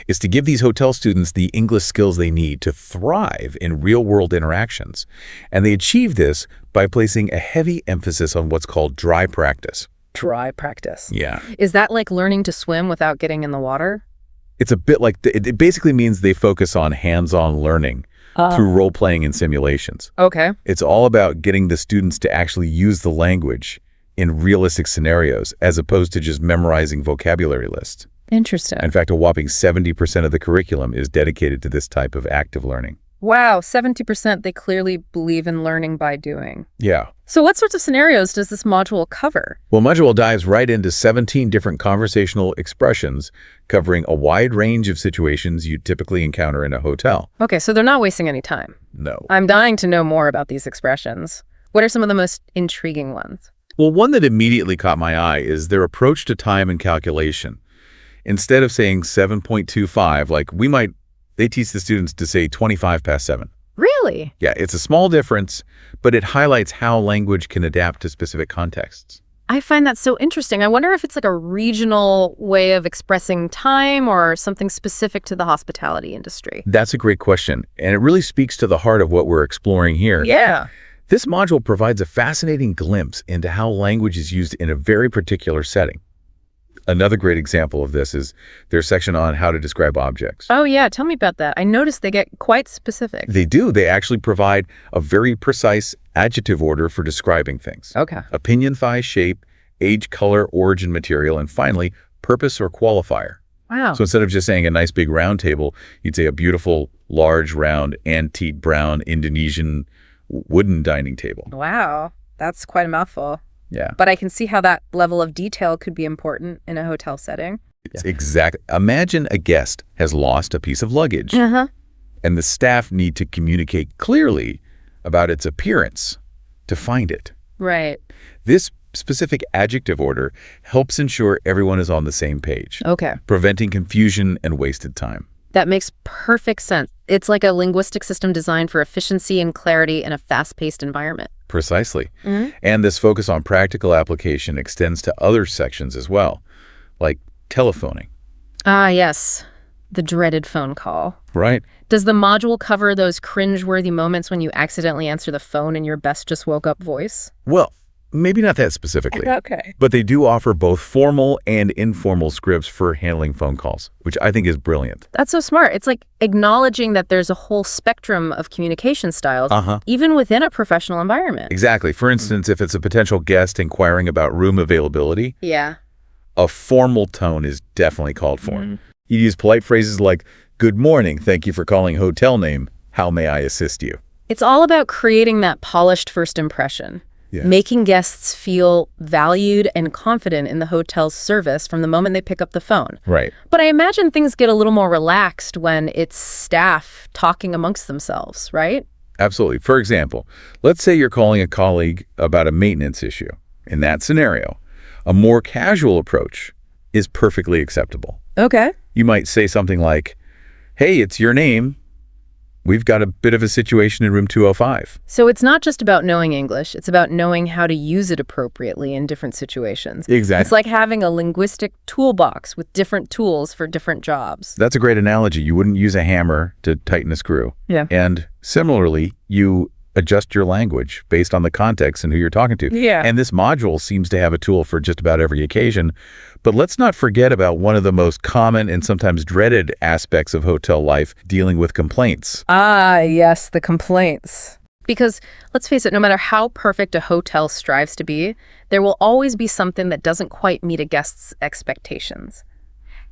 It's to give these hotel students the English skills they need to thrive in real-world interactions. And they achieve this by placing a heavy emphasis on what's called dry practice. Dry practice. Yeah. Is that like learning to swim without getting in the water? It's a bit like, it basically means they focus on hands-on learning through role-playing and simulations. Okay. It's all about getting the students to actually use the language in realistic scenarios as opposed to just memorizing vocabulary lists. Interesting. In fact, a whopping 70% of the curriculum is dedicated to this type of active learning. Wow, 70% they clearly believe in learning by doing. Yeah. So what sorts of scenarios does this module cover? Well, module dives right into 17 different conversational expressions covering a wide range of situations you typically encounter in a hotel. Okay, so they're not wasting any time. No. I'm dying to know more about these expressions. What are some of the most intriguing ones? Well, one that immediately caught my eye is their approach to time and calculation. Instead of saying 7.25, they teach the students to say 25 past 7. Really? Yeah, it's a small difference, but it highlights how language can adapt to specific contexts. I find that so interesting. I wonder if it's like a regional way of expressing time or something specific to the hospitality industry. That's a great question, and it really speaks to the heart of what we're exploring here. Yeah. This module provides a fascinating glimpse into how language is used in a very particular setting. Another great example of this is their section on how to describe objects. Oh, yeah. Tell me about that. I noticed they get quite specific. They do. They actually provide a very precise adjective order for describing things. Okay. Opinion, size, shape, age, color, origin, material, and finally, purpose or qualifier. Wow. So instead of just saying a nice big round table, you'd say a beautiful, large, round, antique brown Indonesian wooden dining table. Wow. That's quite a mouthful. Yeah. But I can see how that level of detail could be important in a hotel setting. It's exact. Imagine a guest has lost a piece of luggage, Uh-huh. and the staff need to communicate clearly about its appearance to find it. Right. This specific adjective order helps ensure everyone is on the same page, Okay. preventing confusion and wasted time. That makes perfect sense. It's like a linguistic system designed for efficiency and clarity in a fast-paced environment. Precisely. And this focus on practical application extends to other sections as well, like telephoning. Ah, yes. The dreaded phone call. Right. Does the module cover those cringe-worthy moments when you accidentally answer the phone in your best just woke up voice? Well, maybe not that specifically. Okay. But they do offer both formal and informal scripts for handling phone calls, which I think is brilliant. That's so smart. It's like acknowledging that there's a whole spectrum of communication styles, even within a professional environment. Exactly. For instance, if it's a potential guest inquiring about room availability, Yeah. a formal tone is definitely called for. You use polite phrases like, "Good morning, thank you for calling hotel name. How may I assist you?" It's all about creating that polished first impression. Yes. Making guests feel valued and confident in the hotel's service from the moment they pick up the phone. Right. But I imagine things get a little more relaxed when it's staff talking amongst themselves, right? Absolutely. For example, let's say you're calling a colleague about a maintenance issue. In that scenario, a more casual approach is perfectly acceptable. Okay. You might say something like, "Hey, it's your name. We've got a bit of a situation in room 205. So it's not just about knowing English, it's about knowing how to use it appropriately in different situations. Exactly. It's like having a linguistic toolbox with different tools for different jobs. That's a great analogy. You wouldn't use a hammer to tighten a screw. Yeah. And similarly, you adjust your language based on the context and who you're talking to. Yeah. And this module seems to have a tool for just about every occasion. But let's not forget about one of the most common and sometimes dreaded aspects of hotel life, dealing with complaints. Ah, yes, the complaints. Because let's face it, no matter how perfect a hotel strives to be, there will always be something that doesn't quite meet a guest's expectations.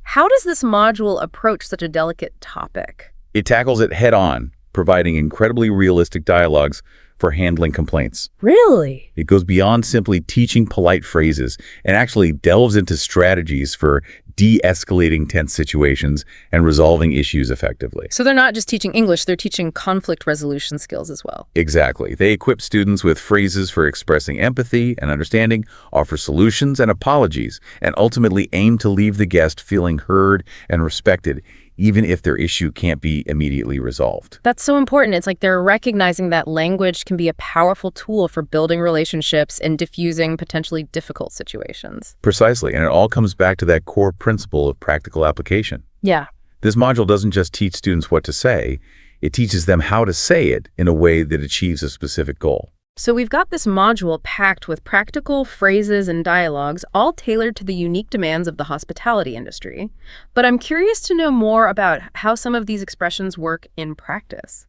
How does this module approach such a delicate topic? It tackles it head on, providing incredibly realistic dialogues for handling complaints. Really? It goes beyond simply teaching polite phrases and actually delves into strategies for de-escalating tense situations and resolving issues effectively. So they're not just teaching English, they're teaching conflict resolution skills as well. Exactly. They equip students with phrases for expressing empathy and understanding, offer solutions and apologies, and ultimately aim to leave the guest feeling heard and respected, even if their issue can't be immediately resolved. That's so important. It's like they're recognizing that language can be a powerful tool for building relationships and diffusing potentially difficult situations. Precisely, and it all comes back to that core principle of practical application. Yeah. This module doesn't just teach students what to say, it teaches them how to say it in a way that achieves a specific goal. So we've got this module packed with practical phrases and dialogues, all tailored to the unique demands of the hospitality industry. But I'm curious to know more about how some of these expressions work in practice.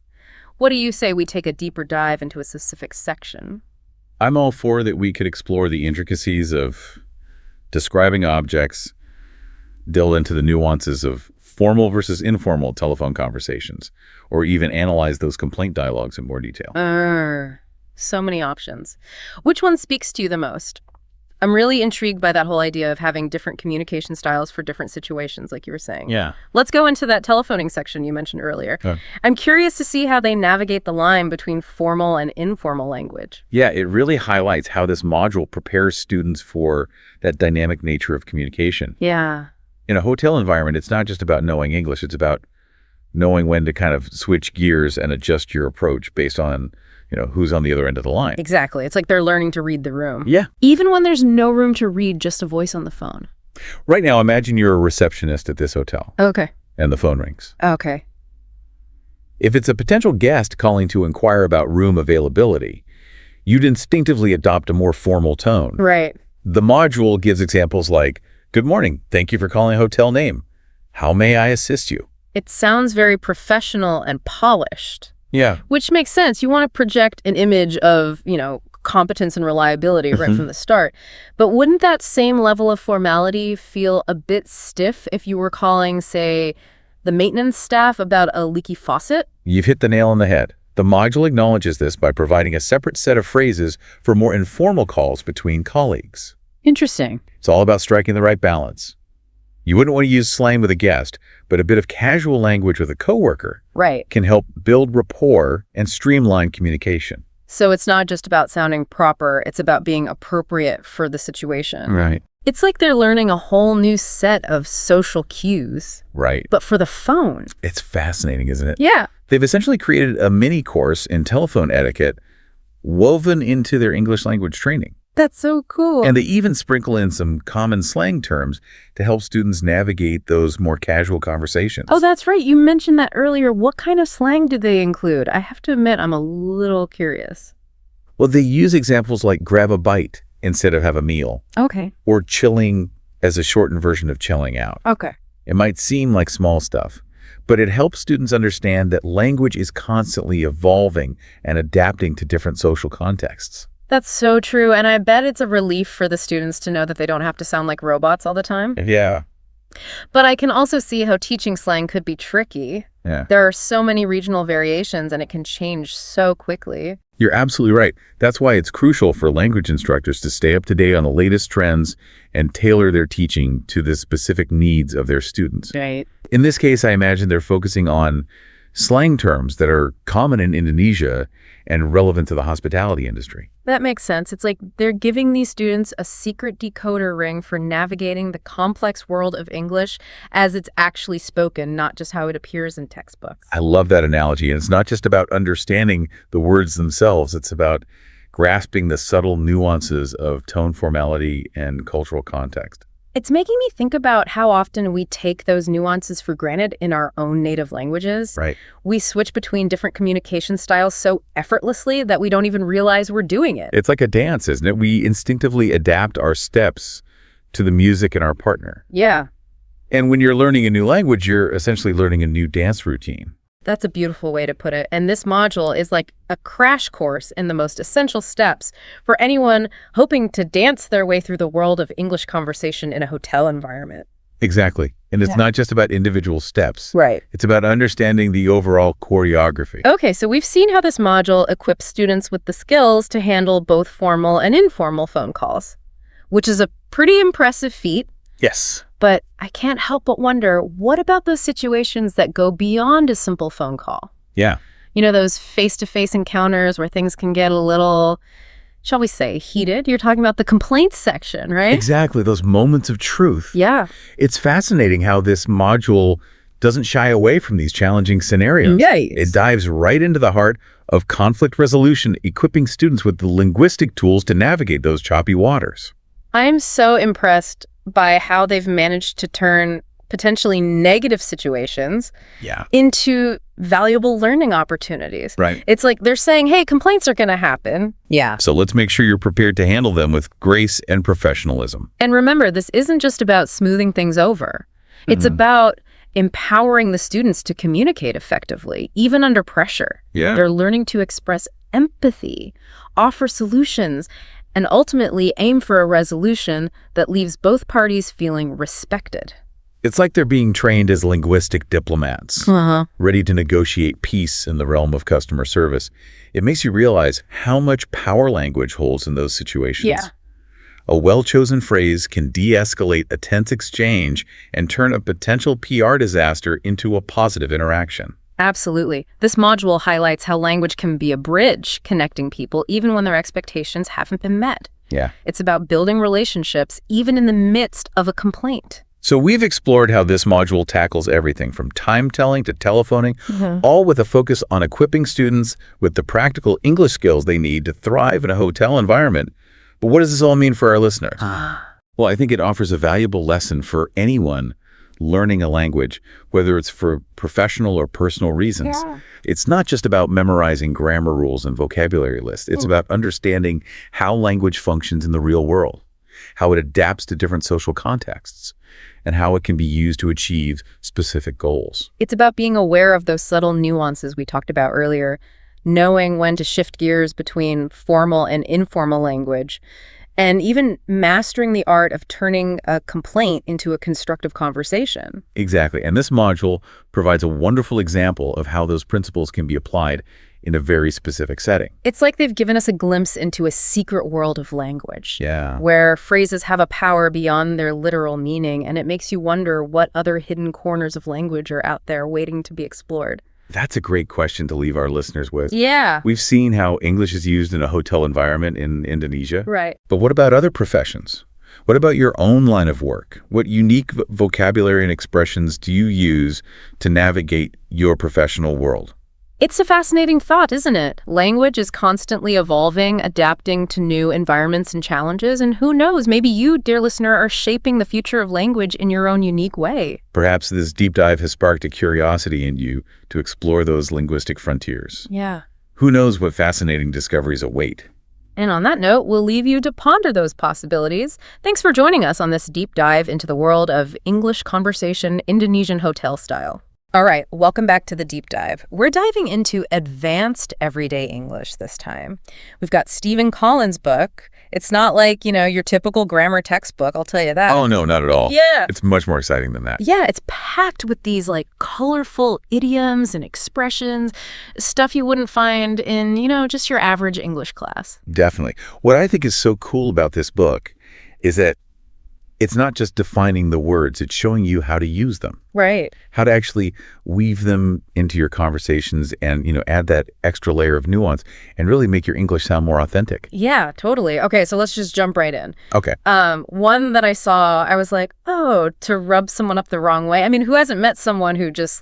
What do you say we take a deeper dive into a specific section? I'm all for that we could explore the intricacies of describing objects, delve into the nuances of formal versus informal telephone conversations, or even analyze those complaint dialogues in more detail. So many options. Which one speaks to you the most? I'm really intrigued by that whole idea of having different communication styles for different situations, like you were saying. Yeah. Let's go into that telephoning section you mentioned earlier. I'm curious to see how they navigate the line between formal and informal language. Yeah, it really highlights how this module prepares students for that dynamic nature of communication. Yeah. In a hotel environment, it's not just about knowing English, it's about knowing when to kind of switch gears and adjust your approach based on, who's on the other end of the line. Exactly. It's like they're learning to read the room. Yeah. Even when there's no room to read, just a voice on the phone. Right now, imagine you're a receptionist at this hotel. Okay. And the phone rings. Okay. If it's a potential guest calling to inquire about room availability, you'd instinctively adopt a more formal tone. Right. The module gives examples like, "Good morning. Thank you for calling a hotel name. How may I assist you?" It sounds very professional and polished. Yeah. Which makes sense. You want to project an image of, competence and reliability right from the start. But wouldn't that same level of formality feel a bit stiff if you were calling, say, the maintenance staff about a leaky faucet? You've hit the nail on the head. The module acknowledges this by providing a separate set of phrases for more informal calls between colleagues. Interesting. It's all about striking the right balance. You wouldn't want to use slang with a guest, but a bit of casual language with a coworker can help build rapport and streamline communication. So it's not just about sounding proper, it's about being appropriate for the situation. Right. It's like they're learning a whole new set of social cues. Right. But for the phone. It's fascinating, isn't it? Yeah. They've essentially created a mini course in telephone etiquette woven into their English language training. That's so cool. And they even sprinkle in some common slang terms to help students navigate those more casual conversations. Oh, that's right. You mentioned that earlier. What kind of slang do they include? I have to admit, I'm a little curious. Well, they use examples like grab a bite instead of have a meal. Okay. Or chilling as a shortened version of chilling out. Okay. It might seem like small stuff, but it helps students understand that language is constantly evolving and adapting to different social contexts. That's so true, and I bet it's a relief for the students to know that they don't have to sound like robots all the time. Yeah. But I can also see how teaching slang could be tricky. Yeah. There are so many regional variations, and it can change so quickly. You're absolutely right. That's why it's crucial for language instructors to stay up to date on the latest trends and tailor their teaching to the specific needs of their students. Right. In this case, I imagine they're focusing on slang terms that are common in Indonesia and relevant to the hospitality industry. That makes sense. It's like they're giving these students a secret decoder ring for navigating the complex world of English as it's actually spoken, not just how it appears in textbooks. I love that analogy. And it's not just about understanding the words themselves. It's about grasping the subtle nuances of tone, formality, and cultural context. It's making me think about how often we take those nuances for granted in our own native languages. Right. We switch between different communication styles so effortlessly that we don't even realize we're doing it. It's like a dance, isn't it? We instinctively adapt our steps to the music and our partner. Yeah. And when you're learning a new language, you're essentially learning a new dance routine. That's a beautiful way to put it. And this module is like a crash course in the most essential steps for anyone hoping to dance their way through the world of English conversation in a hotel environment. Exactly. And it's not just about individual steps. Right. It's about understanding the overall choreography. Okay, so we've seen how this module equips students with the skills to handle both formal and informal phone calls, which is a pretty impressive feat. Yes. But I can't help but wonder, what about those situations that go beyond a simple phone call? Yeah. You know, those face-to-face encounters where things can get a little, shall we say, heated? You're talking about the complaints section, right? Exactly. Those moments of truth. Yeah. It's fascinating how this module doesn't shy away from these challenging scenarios. Yes. It dives right into the heart of conflict resolution, equipping students with the linguistic tools to navigate those choppy waters. I am so impressed by how they've managed to turn potentially negative situations into valuable learning opportunities. Right. It's like they're saying, hey, complaints are going to happen. Yeah. So let's make sure you're prepared to handle them with grace and professionalism. And remember, this isn't just about smoothing things over. It's about empowering the students to communicate effectively, even under pressure. Yeah. They're learning to express empathy, offer solutions, and ultimately aim for a resolution that leaves both parties feeling respected. It's like they're being trained as linguistic diplomats, ready to negotiate peace in the realm of customer service. It makes you realize how much power language holds in those situations. Yeah. A well-chosen phrase can de-escalate a tense exchange and turn a potential PR disaster into a positive interaction. Absolutely. This module highlights how language can be a bridge connecting people even when their expectations haven't been met. Yeah. It's about building relationships even in the midst of a complaint. So we've explored how this module tackles everything from time-telling to telephoning, all with a focus on equipping students with the practical English skills they need to thrive in a hotel environment. But what does this all mean for our listeners? Well, I think it offers a valuable lesson for anyone learning a language, whether it's for professional or personal reasons. Yeah. It's not just about memorizing grammar rules and vocabulary lists. It's about understanding how language functions in the real world, how it adapts to different social contexts, and how it can be used to achieve specific goals. It's about being aware of those subtle nuances we talked about earlier, knowing when to shift gears between formal and informal language, and even mastering the art of turning a complaint into a constructive conversation. Exactly. And this module provides a wonderful example of how those principles can be applied in a very specific setting. It's like they've given us a glimpse into a secret world of language. Yeah. Where phrases have a power beyond their literal meaning, and it makes you wonder what other hidden corners of language are out there waiting to be explored. That's a great question to leave our listeners with. Yeah. We've seen how English is used in a hotel environment in Indonesia. Right. But what about other professions? What about your own line of work? What unique vocabulary and expressions do you use to navigate your professional world? It's a fascinating thought, isn't it? Language is constantly evolving, adapting to new environments and challenges, and who knows, maybe you, dear listener, are shaping the future of language in your own unique way. Perhaps this deep dive has sparked a curiosity in you to explore those linguistic frontiers. Yeah. Who knows what fascinating discoveries await? And on that note, we'll leave you to ponder those possibilities. Thanks for joining us on this deep dive into the world of English conversation Indonesian hotel style. All right, welcome back to the deep dive. We're diving into advanced everyday English this time. We've got Stephen Collins' book. It's not like, your typical grammar textbook, I'll tell you that. Oh, no, not at all. Yeah. It's much more exciting than that. Yeah, it's packed with these colorful idioms and expressions, stuff you wouldn't find in, just your average English class. Definitely. What I think is so cool about this book is that it's not just defining the words, it's showing you how to use them. Right. How to actually weave them into your conversations and, add that extra layer of nuance and really make your English sound more authentic. Yeah, totally. Okay, so let's just jump right in. Okay. One that I saw, I was like, oh, to rub someone up the wrong way. I mean, who hasn't met someone who just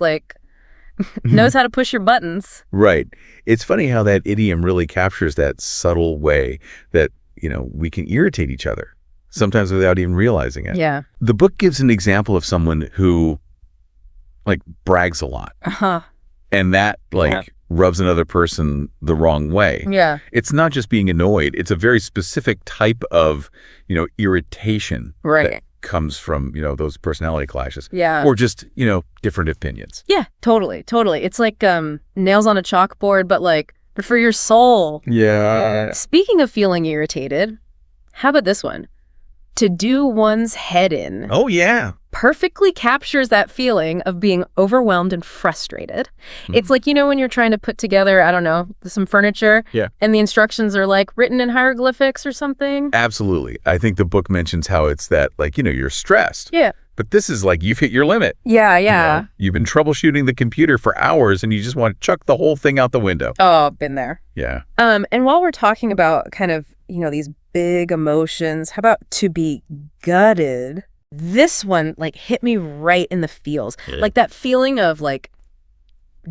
knows how to push your buttons? Right. It's funny how that idiom really captures that subtle way that, we can irritate each other, sometimes without even realizing it. Yeah. The book gives an example of someone who brags a lot. And that rubs another person the wrong way. Yeah. It's not just being annoyed. It's a very specific type of, irritation. Right. That comes from, those personality clashes. Yeah. Or just, different opinions. Yeah, totally. It's like nails on a chalkboard, but for your soul. Yeah. Speaking of feeling irritated, how about this one? To do one's head in. Oh, yeah. Perfectly captures that feeling of being overwhelmed and frustrated. It's like, when you're trying to put together, I don't know, some furniture. Yeah. And the instructions are written in hieroglyphics or something. Absolutely. I think the book mentions how it's that, you're stressed. Yeah. But this is you've hit your limit. Yeah. You've been troubleshooting the computer for hours and you just want to chuck the whole thing out the window. Oh, been there. Yeah. And while we're talking about kind of, these big emotions, how about to be gutted? This one hit me right in the feels. Yeah. That feeling of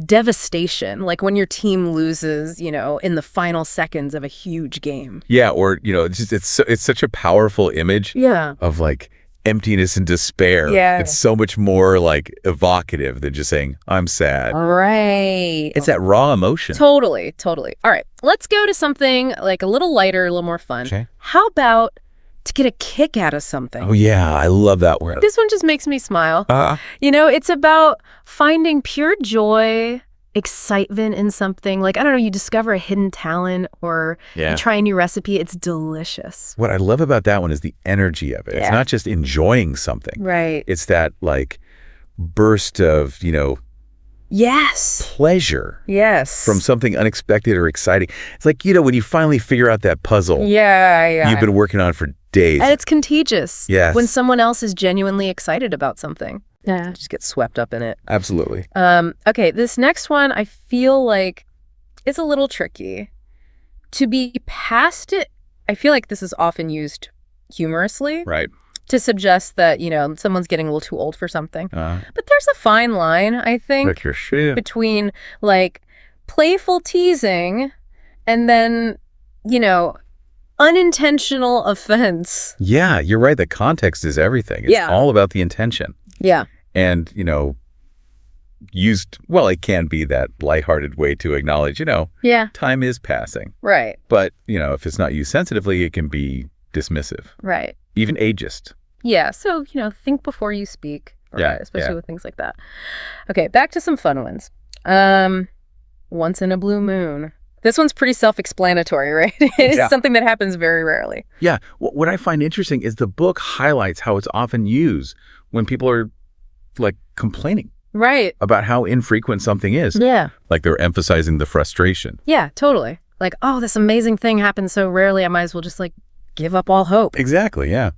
devastation, when your team loses, in the final seconds of a huge game. Yeah, or it's such a powerful image. Yeah. Of emptiness and despair. Yeah. It's so much more like evocative than just saying, I'm sad. Right. It's that raw emotion. Totally, totally. All right, let's go to something like a little lighter, a little more fun. Okay. How about to get a kick out of something? Oh, yeah. I love that word. This one just makes me smile. Uh, It's about finding pure joy, excitement in something. Like, I don't know, you discover a hidden talent or Yeah. you try a new recipe. It's delicious. What I love about that one is the energy of it. It's Yeah. not just enjoying something. Right. It's that like burst of, Yes. pleasure Yes. from something unexpected or exciting. It's like, when you finally figure out that puzzle Yeah. you've been working on for days. And it's contagious. Yes. When someone else is genuinely excited about something. Yeah. Just get swept up in it. Absolutely. Okay, this next one, I feel like it's a little tricky. To be past it, I feel like this is often used humorously Right. to suggest that, someone's getting a little too old for something. But there's a fine line, I think, between like playful teasing and then, unintentional offense. Yeah, you're right. The context is everything. It's Yeah. all about the intention. Yeah. And, it can be that lighthearted way to acknowledge, Yeah. time is passing. Right. But, if it's not used sensitively, it can be dismissive, Right. even ageist. Yeah. So, think before you speak. Yeah, Especially yeah. with things like that. Okay, back to some fun ones. Once in a blue moon. This one's pretty self-explanatory, right? It's Yeah. something that happens very rarely. Yeah. What I find interesting is the book highlights how it's often used when people are like complaining Right. about how infrequent something is. Yeah. Like they're emphasizing the frustration. Yeah, totally. Like, oh, this amazing thing happens so rarely, I might as well just give up all hope. Exactly. Yeah.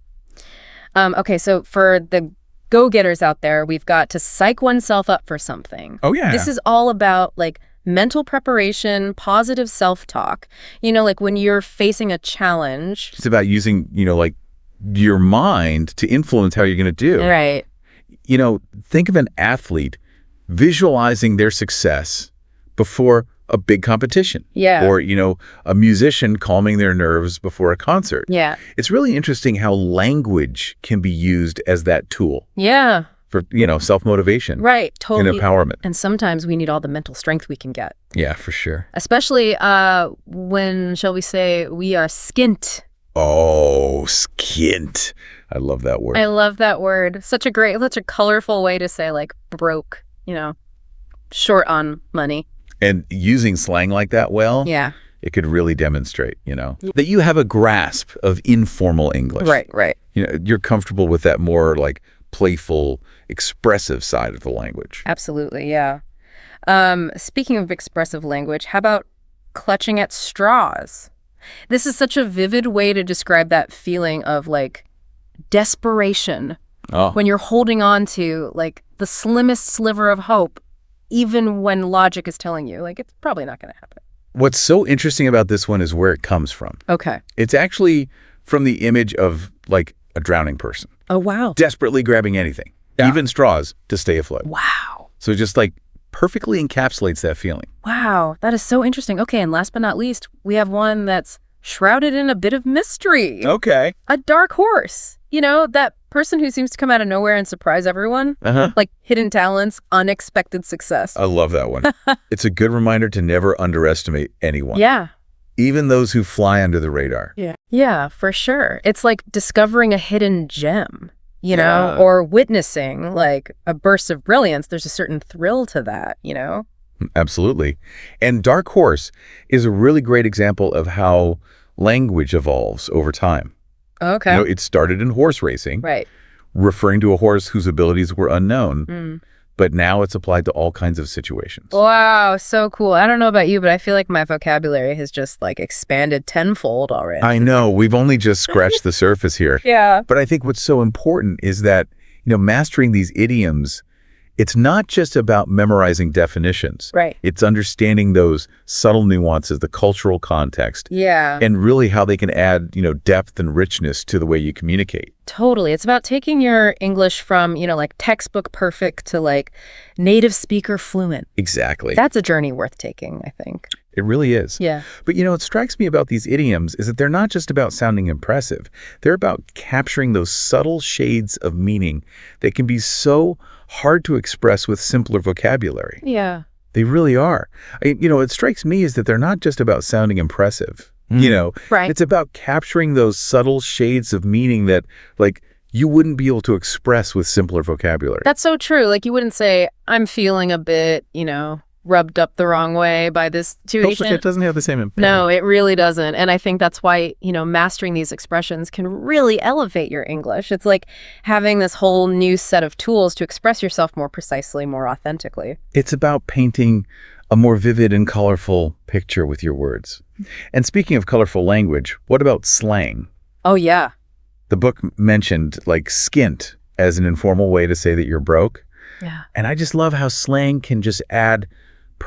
Okay, so for the go-getters out there, we've got to psych oneself up for something. Oh, yeah. This is all about mental preparation, positive self-talk. Like when you're facing a challenge. It's about using, your mind to influence how you're going to do. Right. Think of an athlete visualizing their success before a big competition. Yeah. Or, a musician calming their nerves before a concert. Yeah. It's really interesting how language can be used as that tool Yeah. for, self-motivation. Right. Totally. And empowerment. And sometimes we need all the mental strength we can get. Yeah, for sure. Especially when, shall we say, we are skint. Oh, skint. I love that word. I love that word. Such a colorful way to say broke, short on money. And using slang like that well, Yeah. it could really demonstrate, that you have a grasp of informal English. Right. You're comfortable with that more playful, expressive side of the language. Absolutely, yeah. Speaking of expressive language, how about clutching at straws? This is such a vivid way to describe that feeling of desperation Oh. when you're holding on to the slimmest sliver of hope, even when logic is telling you it's probably not going to happen. What's so interesting about this one is where it comes from. Okay. It's actually from the image of a drowning person, Oh, wow. desperately grabbing anything, even straws, to stay afloat. Wow. So it just perfectly encapsulates that feeling. Wow. That is so interesting. Okay, and last but not least, we have one that's shrouded in a bit of mystery. Okay. A dark horse. That person who seems to come out of nowhere and surprise everyone. Uh-huh. Hidden talents, unexpected success. I love that one. It's a good reminder to never underestimate anyone. Yeah. Even those who fly under the radar. Yeah, for sure. It's like discovering a hidden gem, Yeah. or witnessing a burst of brilliance. There's a certain thrill to that, Absolutely. And dark horse is a really great example of how language evolves over time. Okay. It started in horse racing, Right. referring to a horse whose abilities were unknown, Mm. but now it's applied to all kinds of situations. Wow, so cool. I don't know about you, but I feel like my vocabulary has just expanded tenfold already. I know, we've only just scratched the surface here. Yeah. But I think what's so important is that, mastering these idioms It's not just about memorizing definitions. Right. It's understanding those subtle nuances, the cultural context, Yeah. and really how they can add, depth and richness to the way you communicate. Totally. It's about taking your English from, like textbook perfect to like native speaker fluent. Exactly. That's a journey worth taking, I think. It really is. Yeah. But, what strikes me about these idioms is that they're not just about sounding impressive. They're about capturing those subtle shades of meaning that can be so hard to express with simpler vocabulary. Yeah. They really are. It strikes me is that they're not just about sounding impressive. Right. It's about capturing those subtle shades of meaning that, like, you wouldn't be able to express with simpler vocabulary. That's so true. Like, you wouldn't say, I'm feeling a bit, rubbed up the wrong way by this situation. It doesn't have the same impact. No, it really doesn't. And I think that's why, mastering these expressions can really elevate your English. It's like having this whole new set of tools to express yourself more precisely, more authentically. It's about painting a more vivid and colorful picture with your words. And speaking of colorful language, what about slang? Oh, yeah. The book mentioned, like, skint as an informal way to say that you're broke. Yeah. And I just love how slang can just add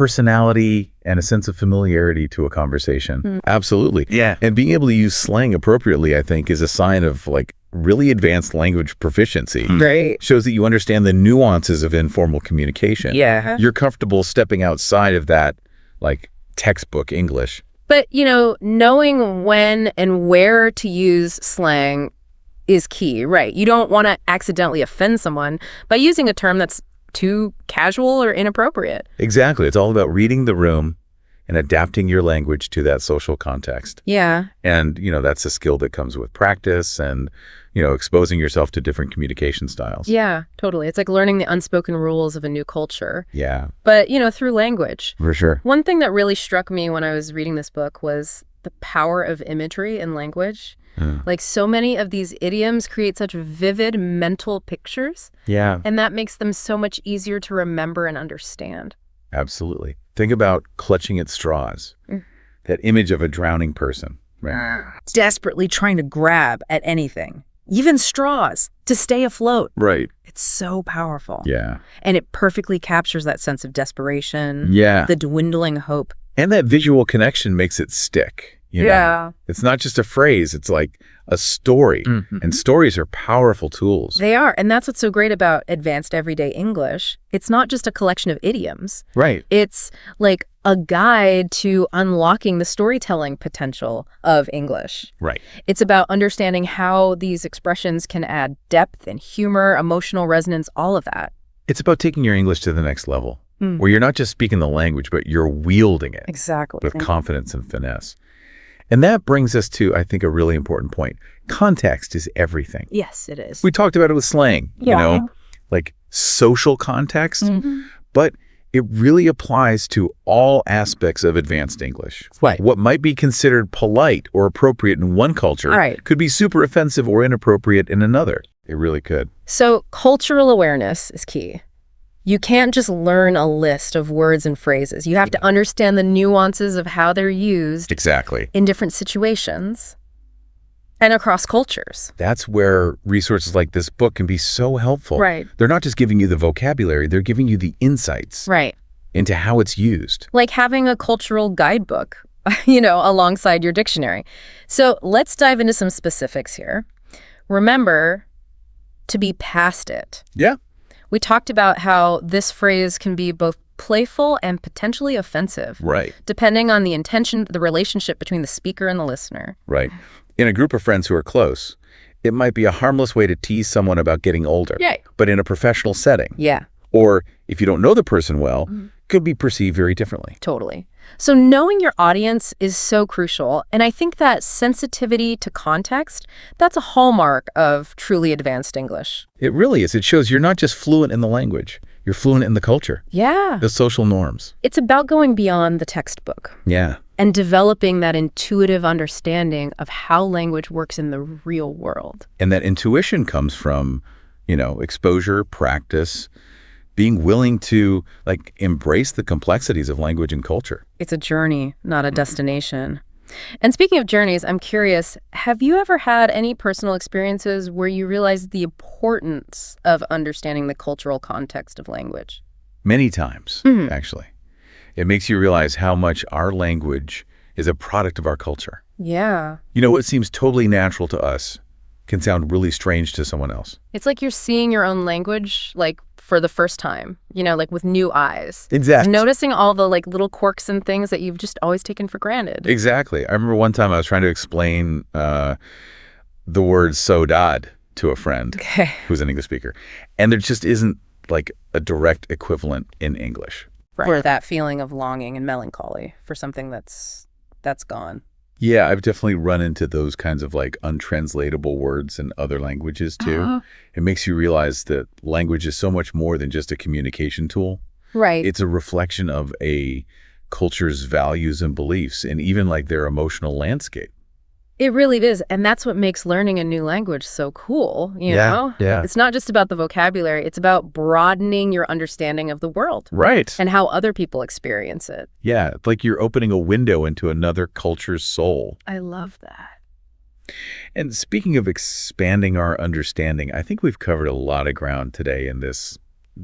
personality and a sense of familiarity to a conversation. Absolutely. Yeah. And being able to use slang appropriately, I think, is a sign of, like, really advanced language proficiency. Great. Shows that you understand the nuances of informal communication. Yeah. You're comfortable stepping outside of that, like, textbook English. But, knowing when and where to use slang is key, right? You don't want to accidentally offend someone by using a term that's too casual or inappropriate. Exactly. It's all about reading the room and adapting your language to that social context. Yeah. And, that's a skill that comes with practice and, exposing yourself to different communication styles. Yeah, totally. It's like learning the unspoken rules of a new culture. Yeah. But, through language. For sure. One thing that really struck me when I was reading this book was the power of imagery in language. Like, so many of these idioms create such vivid mental pictures. Yeah. And that makes them so much easier to remember and understand. Absolutely. Think about clutching at straws. That image of a drowning person. Right. Desperately trying to grab at anything, even straws, to stay afloat. Right. It's so powerful. Yeah. And it perfectly captures that sense of desperation, Yeah. the dwindling hope. And that visual connection makes it stick. It's not just a phrase. It's like a story. And stories are powerful tools. They are. And that's what's so great about advanced everyday English. It's not just a collection of idioms. Right. It's like a guide to unlocking the storytelling potential of English. Right. It's about understanding how these expressions can add depth and humor, emotional resonance, all of that. It's about taking your English to the next level, where you're not just speaking the language, but you're wielding it Exactly. with confidence and finesse. And that brings us to, I think, a really important point. Context is everything. Yes, it is. We talked about it with slang, like social context, but it really applies to all aspects of advanced English. Right. What might be considered polite or appropriate in one culture Right. could be super offensive or inappropriate in another. It really could. So cultural awareness is key. You can't just learn a list of words and phrases. You have to understand the nuances of how they're used Exactly. in different situations and across cultures. That's where resources like this book can be so helpful. Right. They're not just giving you the vocabulary, they're giving you the insights Right. into how it's used. Like having a cultural guidebook, alongside your dictionary. So let's dive into some specifics here. Remember to be past it. Yeah. We talked about how this phrase can be both playful and potentially offensive, Right. depending on the intention, the relationship between the speaker and the listener. Right. In a group of friends who are close, it might be a harmless way to tease someone about getting older. Right. But in a professional setting, Yeah, or if you don't know the person well, could be perceived very differently. totally. So knowing your audience is so crucial, and I think that sensitivity to context, that's a hallmark of truly advanced English. It really is. It shows you're not just fluent in the language, you're fluent in the culture, Yeah. the social norms. It's about going beyond the textbook Yeah. and developing that intuitive understanding of how language works in the real world. And that intuition comes from, exposure, practice, being willing to, like, embrace the complexities of language and culture. It's a journey, not a destination. And speaking of journeys, I'm curious, have you ever had any personal experiences where you realized the importance of understanding the cultural context of language? Many times, actually. It makes you realize how much our language is a product of our culture. Yeah. You know, what seems totally natural to us can sound really strange to someone else. It's like you're seeing your own language, like, for the first time, like with new eyes. Exactly. Noticing all the, like, little quirks and things that you've just always taken for granted. Exactly. I remember one time I was trying to explain the word "saudade" to a friend who's an English speaker, and there just isn't, like, a direct equivalent in English. For that feeling of longing and melancholy for something that's gone. Yeah, I've definitely run into those kinds of like untranslatable words in other languages too. It makes you realize that language is so much more than just a communication tool. Right. It's a reflection of a culture's values and beliefs and even like their emotional landscape. It really is. And that's what makes learning a new language so cool, you know? Yeah. It's not just about the vocabulary. It's about broadening your understanding of the world. Right. And how other people experience it. Yeah, it's like you're opening a window into another culture's soul. I love that. And speaking of expanding our understanding, I think we've covered a lot of ground today in this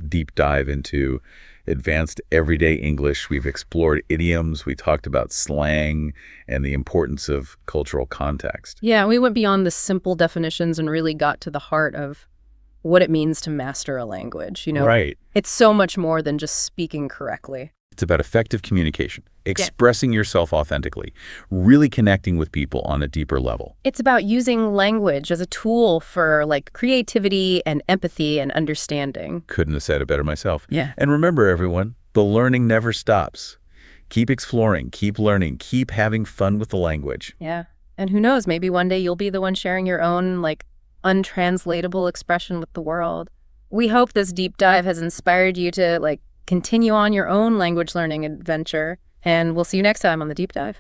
deep dive into advanced everyday English. We've explored idioms. We talked about slang and the importance of cultural context. Yeah, we went beyond the simple definitions and really got to the heart of what it means to master a language. Right. It's so much more than just speaking correctly. It's about effective communication, expressing yourself authentically, really connecting with people on a deeper level. It's about using language as a tool for like creativity and empathy and understanding. Couldn't have said it better myself. Yeah. And remember, everyone, the learning never stops. Keep exploring, keep learning, keep having fun with the language. Yeah. And who knows, maybe one day you'll be the one sharing your own like untranslatable expression with the world. We hope this deep dive has inspired you to like continue on your own language learning adventure, and we'll see you next time on The Deep Dive.